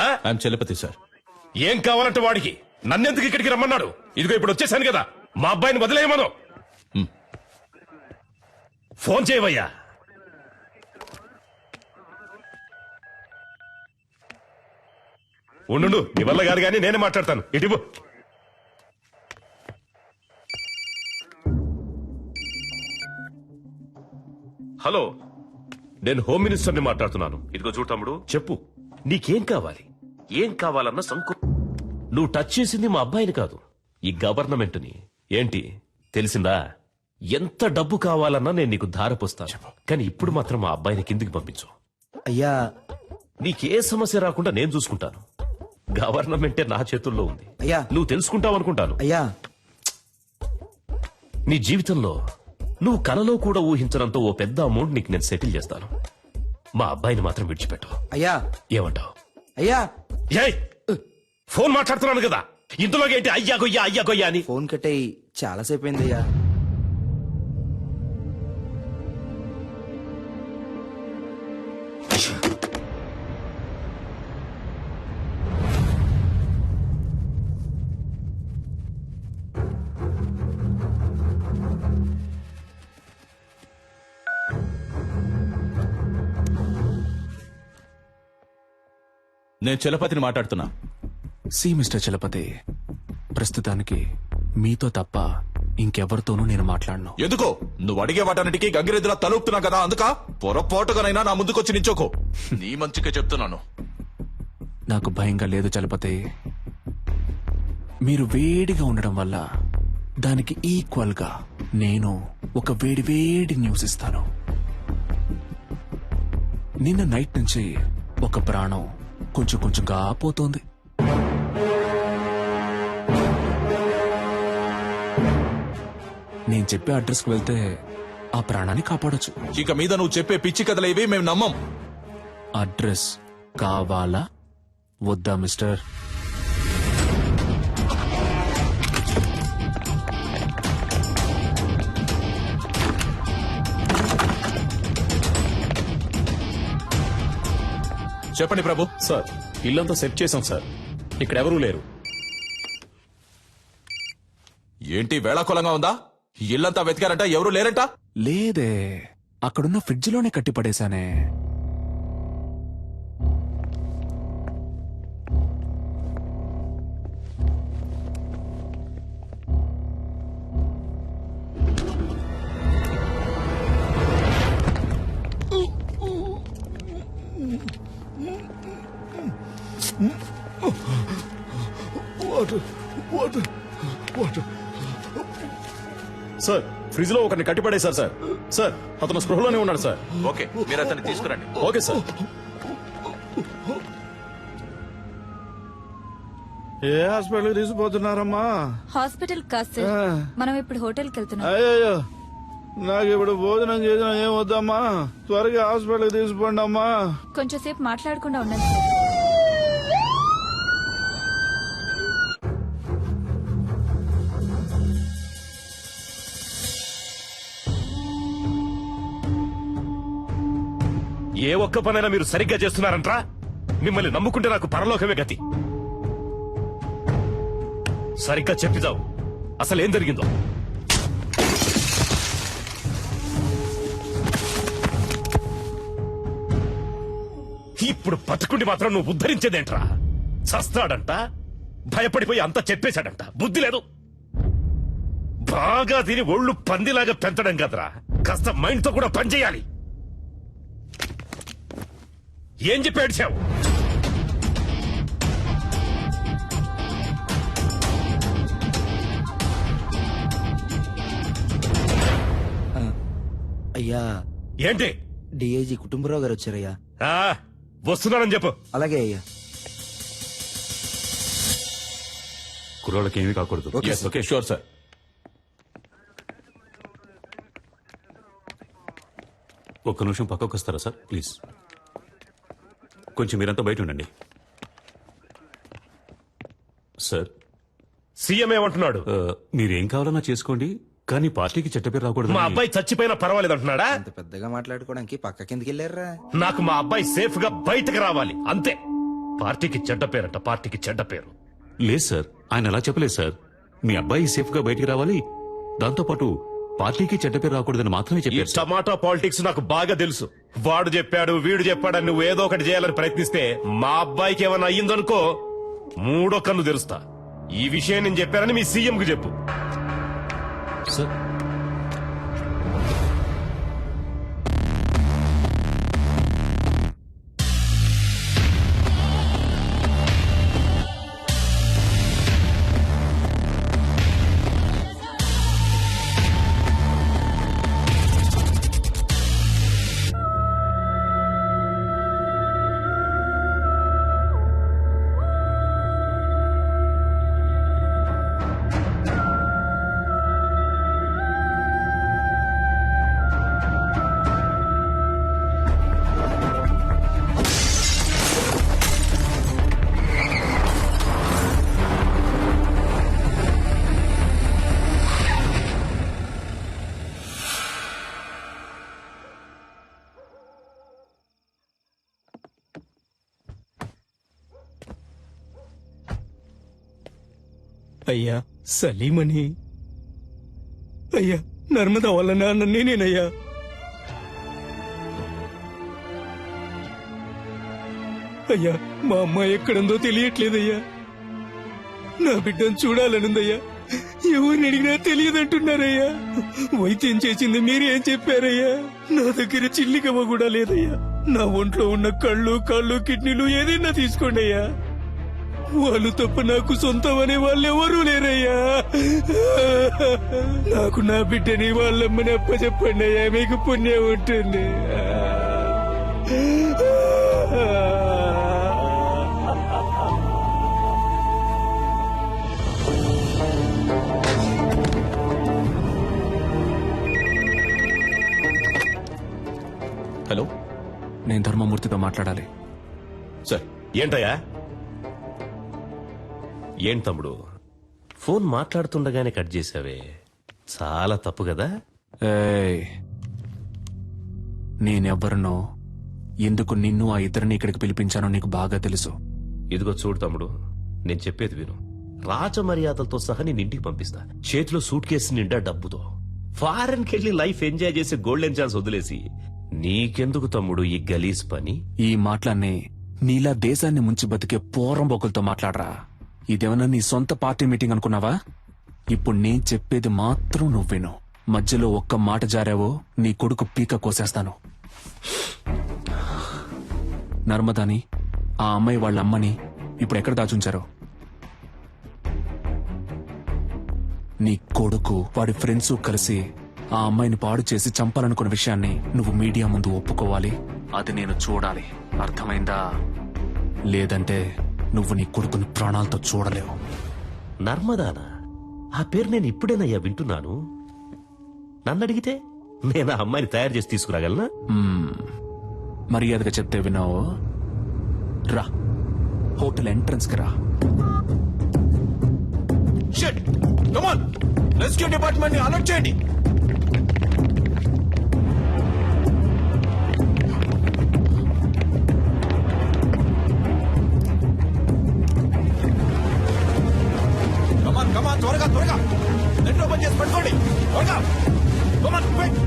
I'm Chalapathi sir. ఏం కావాలంటే వాడికి? నన్నెందుకు ఇక్కడికి రమ్మన్నాడు? ఇదిగో ఇప్పుడు వచ్చేసాను కదా, మా అబ్బాయిని వదిలేయమను. ఫోన్ చేయవయ్యా. ఉండు, నీ వల్ల కాదు కానీ నేనే మాట్లాడతాను. ఇటు హలో, నేను హోమ్ మినిస్టర్ని మాట్లాడుతున్నాను. ఇదిగో చూడు తమ్ముడు, చెప్పు నీకేం కావాలి? ఏం కావాలన్న సంకు. నువ్వు టచ్ చేసింది మా అబ్బాయిని కాదు, ఈ గవర్నమెంట్ని. ఏంటి తెలిసిందా? ఎంత డబ్బు కావాలన్నా నేను నీకు ధారపోస్తాను, కానీ ఇప్పుడు మాత్రం మా అబ్బాయిని కిందికి పంపించు. అయ్యా, నీకే సమస్య రాకుండా నేను చూసుకుంటాను. గవర్నమెంటే నా చేతుల్లో ఉంది. అయ్యా, నువ్వు తెలుసుకుంటావు అనుకుంటాను. అయ్యా, నీ జీవితంలో నువ్వు కలలో కూడా ఊహించడంతో ఓ పెద్ద అమౌంట్ నీకు నేను సెటిల్ చేస్తాను. మా అబ్బాయిని మాత్రం విడిచిపెట్టు. అయ్యా, ఏమంటావు? అయ్యా, ఏయ్, ఫోన్ మాట్లాడుతున్నాను కదా, ఇందులోకి ఏంటి అయ్యా గొయ్యా అని? ఫోన్ కట్టేయి, చాలాసేపు అయిందయ్యా. నేను చలపతిని మాట్లాడుతున్నా. సి మిస్టర్ చలపతి, ప్రస్తుతానికి మీతో తప్ప ఇంకెవరితోనూ నేను మాట్లాడను. ఎందుకో? నువ్వు అడిగే వాటన్నిటికీ గంగిరెద్దులా తలూపుతున్నా కదా, అందుక పొరపాటుగానైనా నా ముందుకొచ్చి నించోకో. నీ మంచిగా చెప్తున్నాను. నాకు భయంగా లేదు చలపతి. మీరు వేడిగా ఉండడం వల్ల దానికి ఈక్వల్ గా నేను ఒక వేడి న్యూస్ ఇస్తాను. నిన్న నైట్ నుంచి ఒక ప్రాణం కొంచెంగా పోతోంది. నేను చెప్పే అడ్రస్ కు వెళ్తే ఆ ప్రాణాన్ని కాపాడొచ్చు. ఇక మీద నువ్వు చెప్పే పిచ్చి కథలేవి మేము నమ్మం. అడ్రస్ కావాలా వద్దా మిస్టర్? చెప్పండి ప్రభు. సార్, ఇల్లంతా సెట్ చేశాం సార్, ఇక్కడ ఎవరూ లేరు. ఏంటి వేళాకోళంగా ఉందా? ఇల్లంతా వెతికారంట, ఎవరు లేరంట? లేదే, అక్కడున్న ఫ్రిడ్జ్ లోనే కట్టి పడేశానే. సార్, ఫ్రిడ్జ్ లో ఒకరిని కట్టిపడేశారు సార్. సార్, అతను స్పృహలోనే ఉన్నాడు సార్. ఓకే, మీరు అతన్ని తీసుకురండి. Okay sir. ఏ హాస్పిటల్ తీసుకుపోతున్నారమ్మా? హాస్పిటల్ కాదు సార్, మనం ఇప్పుడు హోటల్కి వెళ్తున్నాం. అయ్యో, నాకు ఇప్పుడు భోజనం చేసిన ఏం వద్దమ్మా, త్వరగా హాస్పిటల్కి తీసుకోండి అమ్మా. కొంచెం సేపు మాట్లాడకుండా ఉండండి. ఏ ఒక్క పనైనా మీరు సరిగ్గా చేస్తున్నారంట్రా? మిమ్మల్ని నమ్ముకుంటే నాకు పరలోకమే గతి. సరిగ్గా చెప్పిదావు, అసలు ఏం జరిగిందో. ఇప్పుడు బతుకుండి మాత్రం నువ్వు ఉద్ధరించేదేంట్రా? చస్తాడంట, భయపడిపోయి అంతా చెప్పేశాడంట. బుద్ధి లేదు. బాగా తిని ఒళ్ళు పందిలాగా పెంచడం కదరా, కాస్త మైండ్ తో కూడా పనిచేయాలి. ఏం చెప్పి ఏడ్చావు? అయ్యా, ఏంటి? డిఐజీ కుటుంబరావు గారు వచ్చారయ్యా. వస్తున్నానని చెప్పు. అలాగే అయ్యా. కుర్రోళ్ళకి ఏమీ కాకూడదు. Okay sure sir. ఒక్క నిమిషం పక్కకు వస్తారా సార్ ప్లీజ్? కొంచెం మీరంతా బయట ఉండండి. సార్, సీఎం ఏమంటున్నాడు? మీరేం కావాలన్నా చేసుకోండి, కానీ పార్టీకి చెడ్డ పేరు రాకూడదు. మా అబ్బాయి చచ్చిపోయినా పర్వాలేదు అంటున్నాడా? అంత పెద్దగా మాట్లాడుకోవడానికి పక్క కిందకి వెళ్ళారా? నాకు మా అబ్బాయి సేఫ్ గా బయటకు రావాలి అంతే. పార్టీకి చెడ్డ పేరంట, పార్టీకి చెడ్డ పేరు. లేదు సార్, ఆయన అలా చెప్పలేదు సార్. మీ అబ్బాయి సేఫ్ గా బయటికి రావాలి, దాంతోపాటు పార్టీకి చెడ్డ పేరు రాకూడదని మాత్రమే ఈ చెప్పారు. టమాటా పాలిటిక్స్ నాకు బాగా తెలుసు. వాడు చెప్పాడు, వీడు చెప్పాడని నువ్వు ఏదో ఒకటి చేయాలని ప్రయత్నిస్తే మా అబ్బాయికి ఏమైనా అయ్యిందనుకో మూడో కన్ను తెరుస్తా. ఈ విషయం నేను చెప్పానని మీ సీఎం కు చెప్పు. సార్, అయ్యా సలీమని, అయ్యా నర్మదా వాళ్ళ నాన్న నేనేనయ్యా. అయ్యా, మా అమ్మాయి ఎక్కడుందో తెలియట్లేదయ్యా. నా బిడ్డను చూడాలనుందయ్యా. ఎవరిని అడిగినా తెలియదంటున్నారయ్యా. వైద్యం చేసింది మీరేం చెప్పారయ్యా? నా దగ్గర చిల్లికమ్మ కూడా లేదయ్యా. నా ఒంట్లో ఉన్న కళ్ళు, కాళ్ళు, కిడ్నీలు ఏదైనా తీసుకోండి అయ్యా. వాళ్ళు తప్ప నాకు సొంతం అనే వాళ్ళు ఎవరూ లేరయ్యా. నాకు నా బిడ్డని వాళ్ళమ్మని అప్పచెప్పండి అయ్యా, మీకు పుణ్యం ఉంటుంది. హలో, నేను ధర్మమూర్తితో మాట్లాడాలి. సార్. ఏంటయ్యా? ఏం తమ్ముడు, ఫోన్ మాట్లాడుతుండగానే కట్ చేసావే, చాలా తప్పు కదా? ఏయ్, నేనెవ్వరినో, ఎందుకు నిన్ను ఆ ఇద్దరిని ఇక్కడికి పిలిపించానో నీకు బాగా తెలుసు. ఇదిగో చూడు తమ్ముడు, నేను చెప్పేది విను. రాజమర్యాదలతో సహా నేను ఇంటికి పంపిస్తా, చేతిలో సూట్ కేసు నిండా డబ్బుతో. ఫారెన్ కెళ్లి లైఫ్ ఎంజాయ్ చేసి గోల్డెన్ ఛాన్స్ వదిలేసి నీకెందుకు తమ్ముడు ఈ గలీజ్ పని? ఈ మాటలన్నీ నీలా దేశాన్ని ముంచి బతికే పోరంబోకులతో మాట్లాడరా. ఇదేమన్నా నీ సొంత పార్టీ మీటింగ్ అనుకున్నావా? ఇప్పుడు నేను చెప్పేది మాత్రం నువ్వు విను. మధ్యలో ఒక్క మాట జారావో నీ కొడుకు పీక కోసేస్తాను. నర్మదాని, ఆ అమ్మాయి వాళ్ళ అమ్మని ఇప్పుడు ఎక్కడ దాచుంచారో? నీ కొడుకు వాడి ఫ్రెండ్స్ కలిసి ఆ అమ్మాయిని పాడు చేసి చంపాలనుకున్న విషయాన్ని నువ్వు మీడియా ముందు ఒప్పుకోవాలి. అది నేను చూడాలి, అర్థమైందా? లేదంటే నువ్వు నీ కొడుకుని ప్రాణాలతో చూడలేవు. నర్మదానా? ఆ పేరు నేను ఇప్పుడేనయ్యా వింటున్నాను. నన్ను అడిగితే నేను ఆ అమ్మాయిని తయారు చేసి తీసుకురాగలనా? మర్యాదగా చెప్తే విన్నావు. రా, హోటల్ ఎంట్రన్స్ కి రా. రెస్క్యూ డిపార్ట్మెంట్ ని అలర్ట్ చేయండి. కమాన్ త్వరగా త్వరగా నెట్ ఓపెన్ చేసి పట్టుకోండి త్వరగా. Come on quick.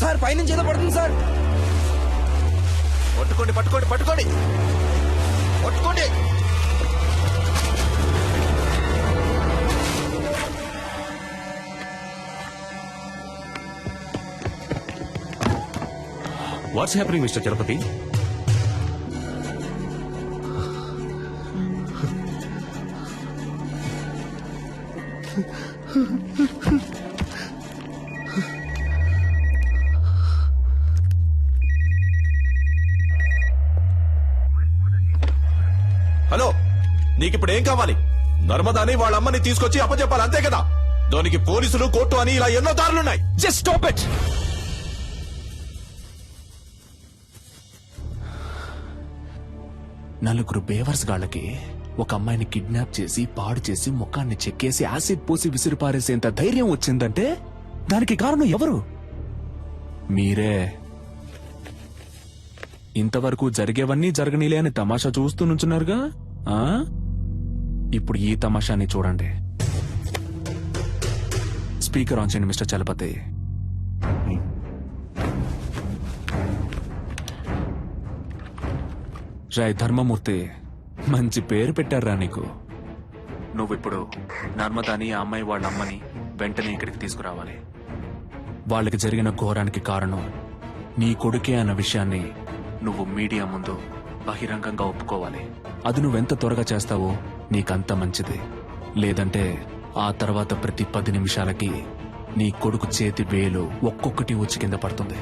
సార్ పైనుంచి ఏదో పడుతుంది సార్. పట్టుకోండి పట్టుకోండి పట్టుకోండి పట్టుకోండి. What's happening mister Chalapathi? Hello, నీకిప్పుడు ఏం కావాలి? నర్మదాని వాళ్ళ అమ్మని తీసుకొచ్చి అప్పచెప్పాలి, అంతే కదా? దానికి పోలీసులు, కోర్టు అని ఇలా ఎన్నో దారులున్నాయి. Just stop it. నలుగురు బేవర్స్ గాళ్ళకి ఒక అమ్మాయిని కిడ్నాప్ చేసి పాడు చేసి ముఖాన్ని చెక్కేసి యాసిడ్ పోసి విసిరిపారేసేంత ధైర్యం వచ్చిందంటే దానికి కారణం ఎవరు? మీరే. ఇంతవరకు జరిగేవన్నీ జరగనీలే అని తమాషా చూస్తూ నుంచున్నారుగా. ఇప్పుడు ఈ తమాషాని చూడండి. స్పీకర్ ఆన్ చేయండి మిస్టర్ చలపతి. రాయ్ ధర్మమూర్తి, మంచి పేరు పెట్టారా నీకు. నువ్విప్పుడు నర్మదాని ఆ అమ్మాయి వాళ్ళ అమ్మని వెంటనే ఇక్కడికి తీసుకురావాలి. వాళ్ళకి జరిగిన ఘోరానికి కారణం నీ కొడుకే అన్న విషయాన్ని నువ్వు మీడియా ముందు బహిరంగంగా ఒప్పుకోవాలి. అది నువ్వెంత త్వరగా చేస్తావో నీకంత మంచిది. లేదంటే ఆ తర్వాత ప్రతి 10 నిమిషాలకి నీ కొడుకు చేతి వేలు ఒక్కొక్కటి వచ్చి కింద పడుతుంది.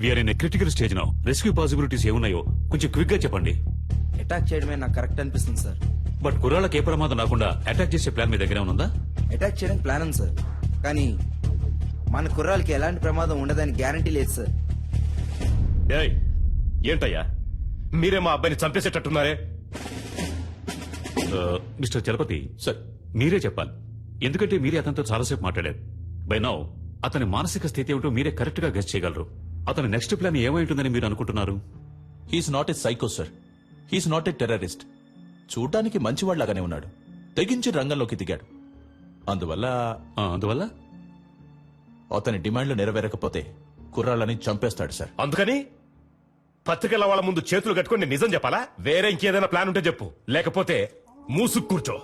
We're in critical stage now. Rescue possibilities ఏమున్నాయో కొంచెం క్విక్ గా చెప్పండి. అటాక్ చేయడమే నాకు కరెక్ట్ అనిపిస్తుంది సార్. బట్ కుర్రాళ్ళకి ఏ ప్రమాదం రాకుండా అటాక్ చేసే ప్లాన్ మీ దగ్గర ఉందా? అటాక్ చేయడానికి ప్లాన్ ఉంది సార్, కానీ మన కుర్రాలకి ఎలాంటి ప్రమాదం ఉండదని గ్యారంటీ లేదు సార్. ఏయ్, ఏంటయ్యా మీరే మా అబ్బాయిని చంపేసేటట్టున్నారే? మిస్టర్ చలపతి సార్, మీరే చెప్పాలి. ఎందుకంటే మీరే అతనితో చాలాసేపు మాట్లాడారు. బై నౌ అతని మానసిక స్థితి ఏమిటో మీరే కరెక్ట్ గా గెస్ చేయగలరు. అతని నెక్స్ట్ ప్లాన్ ఏమై ఉంటుందని మీరు అనుకుంటున్నారు? He's not a psycho sir, he's not a terrorist. చూడ్డానికి మంచివాళ్లాగానే ఉన్నాడు, తెగించి రంగంలోకి దిగాడు. అందువల్ల అతని డిమాండ్లు నెరవేరకపోతే కుర్రాళ్ళని చంపేస్తాడు సార్. అందుకని పత్రికల వాళ్ళ ముందు చేతులు కట్టుకుని నిజం చెప్పాలా? వేరే ఇంకేదైనా ప్లాన్ ఉంటే చెప్పు, లేకపోతే మూసుకు కూర్చో.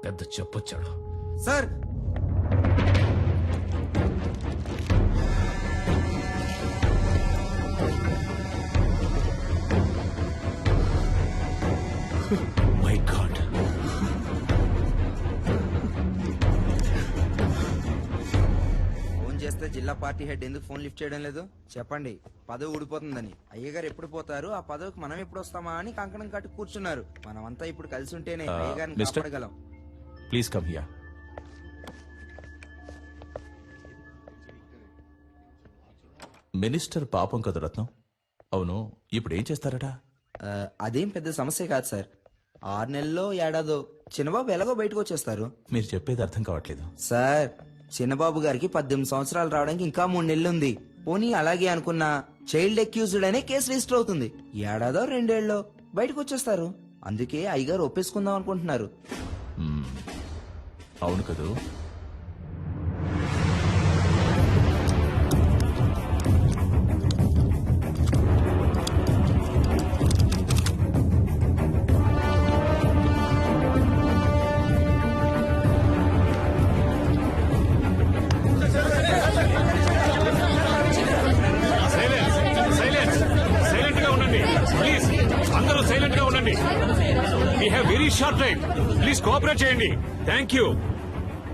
పెద్ద చెప్పొచ్చాడు సార్. మై గాడ్, ఫోన్ చేస్తే జిల్లా పార్టీ హెడ్ ఎందుకు ఫోన్ లిఫ్ట్ చేయడం లేదు చెప్పండి? పదవి ఊడిపోతుందని. అయ్యగారు ఎప్పుడు పోతారు, ఆ పదవికి మనం ఎప్పుడు వస్తామా అని కంకణం కట్టి కూర్చున్నారు. మనమంతా ఇప్పుడు కలిసి ఉంటేనే అయ్యగారిని మిస్టర్, కాపాడగలం. Please come here. మినిస్టర్ పాపం కదా రత్నం. అవును, ఇప్పుడు ఏం చేస్తారట? అదేం పెద్ద సమస్య కాదు సార్. 6 నెలల్లో ఏడాదో చిన్నబాబు ఎలాగో బయటకు వచ్చేస్తారు. మీరు చెప్పేది అర్థం కావట్లేదు సార్. చిన్నబాబు గారికి 18 సంవత్సరాలు రావడానికి ఇంకా 3 నెలలు ఉంది. పోనీ అలాగే అనుకున్నా చైల్డ్ అక్యూజ్డ్ అనే కేసు రిజిస్టర్ అవుతుంది. ఏడాదో 2 ఏళ్ళలో బయటకు వచ్చేస్తారు. అందుకే అయ్యగారు ఒప్పేసుకుందాం అనుకుంటున్నారు. అవును కదూ? సైలెంట్ గా ఉండండి ప్లీజ్. అందరూ సైలెంట్ గా ఉండండి. We have very short time. Please cooperate చేయండి. Thank you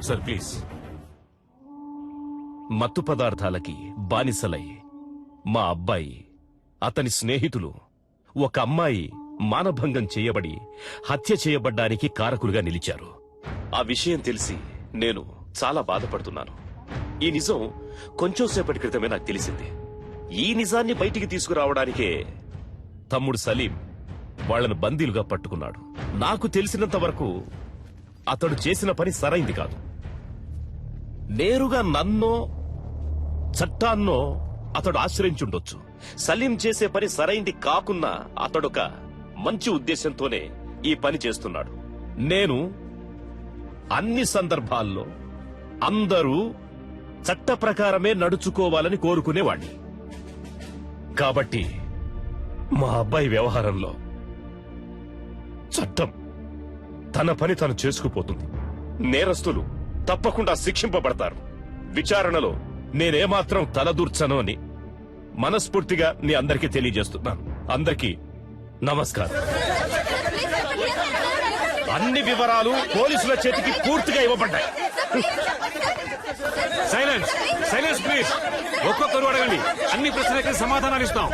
sir. ప్లీజ్. మత్తు పదార్థాలకి బానిసలై మా అబ్బాయి, అతని స్నేహితులు, ఒక అమ్మాయి మానభంగం చేయబడి హత్య చేయబడ్డానికి కారకులుగా నిలిచారు. ఆ విషయం తెలిసి నేను చాలా బాధపడుతున్నాను. ఈ నిజం కొంచెం సేపటి క్రితమే నాకు తెలిసింది. ఈ నిజాన్ని బయటికి తీసుకురావడానికే తమ్ముడు సలీం వాళ్లను బందీలుగా పట్టుకున్నాడు. నాకు తెలిసినంత వరకు అతడు చేసిన పని సరైంది కాదు. నేరుగా నన్నో చట్టాన్నో అతడు ఆశ్రయించుండొచ్చు. సలీం చేసే పని సరైంది కాకున్నా అతడొక మంచి ఉద్దేశంతోనే ఈ పని చేస్తున్నాడు. నేను అన్ని సందర్భాల్లో అందరూ చట్ట ప్రకారమే నడుచుకోవాలని కోరుకునేవాణ్ణి. కాబట్టి మా అబ్బాయి వ్యవహారంలో చట్టం తన పని తను చేసుకుపోతుంది. నేరస్తులు తప్పకుండా శిక్షింపబడతారు. విచారణలో నేనేమాత్రం తలదూర్చను అని మనస్ఫూర్తిగా నీ అందరికీ తెలియజేస్తున్నాను. అందరికీ నమస్కారం. అన్ని వివరాలు పోలీసుల చేతికి పూర్తిగా ఇవ్వబడ్డాయి. Silence, silence please. ఒక్కొక్కరు అడగండి, అన్ని ప్రశ్నలకి సమాధానాలు ఇస్తాం.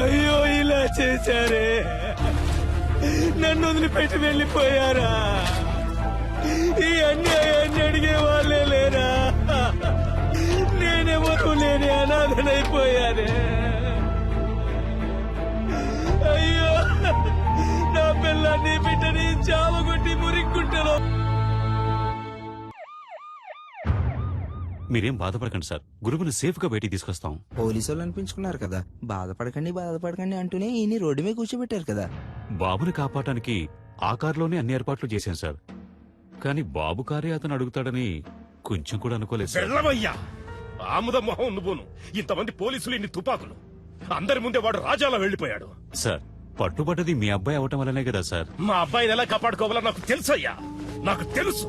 అయ్యో, ఇలా చేశారే, నన్ను వదిలిపెట్టి వెళ్ళిపోయారా? ఈ అన్యాయాన్ని అడిగే వాళ్ళే లేరా? నేనెవరూ లేని అనాథనైపోయానే. అయ్యో, నా పిల్లాన్ని బిడ్డని చావగొట్టి మురిక్కుంటలో మీరేం బాధపడకండి సార్ గురువుని సేఫ్ గా బయటికి తీసుకొస్తాం. పోలీసు వాళ్ళు అనిపించుకున్నారు కదా, బాధపడకండి అంటూనే ఈయన రోడ్డు మీద కూర్చోబెట్టారు కదా. బాబుని కాపాడటానికి ఆ కారులోనే అన్ని ఏర్పాట్లు చేశాను సార్. కానీ బాబు కారే అతను అడుగుతాడని కొంచెం కూడా అనుకోలేదు సార్. వెళ్ళవయ్యా ఆముద మొహం నువ్వును. ఇంతమంది పోలీసులు, ఇన్ని తుపాకులు, అందరి ముందే వాడు రాజాలా వెళ్ళిపోయాడు. సార్ పట్టుబట్టది మీ అబ్బాయి అవటం వల్లనే కదా సార్. మా అబ్బాయిని ఎలా కాపాడుకోవాలో నాకు తెలుసయ్యా, నాకు తెలుసు.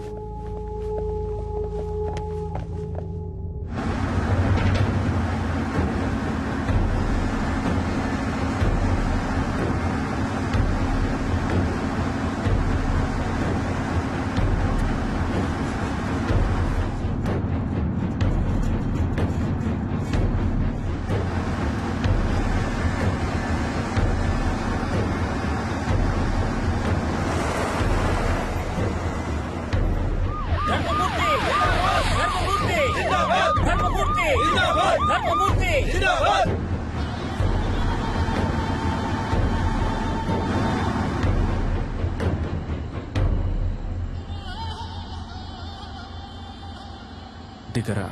దిగరా.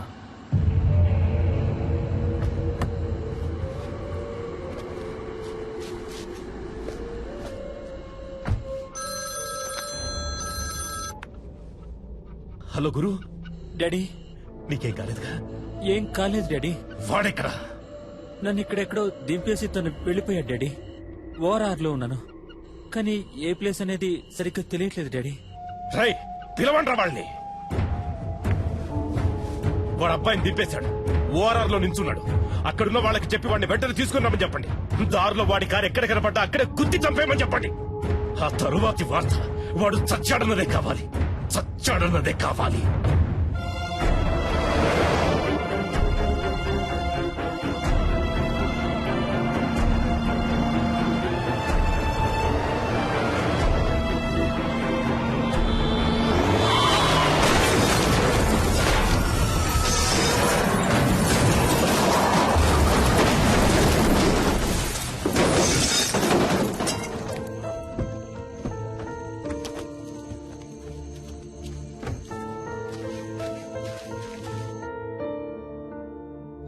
హలో గురు. డాడీ నీకేం కాలేదుగా? ఏం కాలేదు డాడీ. వాడెక్కడా? నన్ను ఇక్కడెక్కడో దింపేసి తను వెళ్ళిపోయాడు డాడీ. ఓఆర్ఆర్ లో ఉన్నాను, కానీ ఏ ప్లేస్ అనేది సరిగ్గా తెలియట్లేదు డాడీ. రై పిలవండ్రా వాళ్ళని. వాడు అబ్బాయిని దింపేశాడు, ఓఆర్ఆర్ లో నించున్నాడు. అక్కడున్న వాళ్ళకి చెప్పి వాడిని వెంటనే తీసుకున్నామని చెప్పండి. దారిలో వాడి కారు ఎక్కడ కనపడ్డా అక్కడే గుద్ది చంపేయమని చెప్పండి. ఆ తరువాతి వార్త వాడు చచ్చాడన్నదే కావాలి, చచ్చాడన్నదే కావాలి.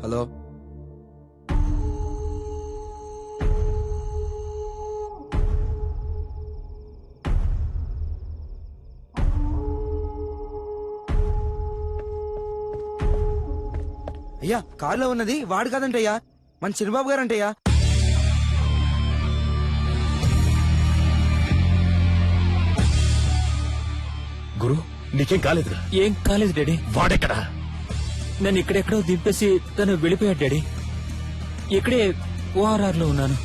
హలో, అయ్యా కారులో ఉన్నది వాడు కాదంటయ్యా, మన చిన్నబాబు గారంటయ్యా. గురు నీకేం కాలేదుగా? ఏం కాలేదు డాడీ. వాడెక్కడా? నన్ను ఇక్కడెక్కడో దింపేసి తను వెళ్ళిపోయాడు డాడీ. ఇక్కడే ఓఆర్ఆర్ లో ఉన్నాను,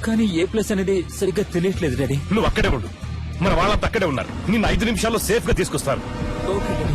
కానీ ఏ ప్లేస్ అనేది సరిగ్గా తెలియట్లేదు డాడీ. నువ్వు అక్కడే ఉండు, మన వాళ్ళంతా అక్కడే ఉన్నారు. నిన్ను 5 నిమిషాల్లో సేఫ్ గా తీసుకొస్తాను. Okay daddy.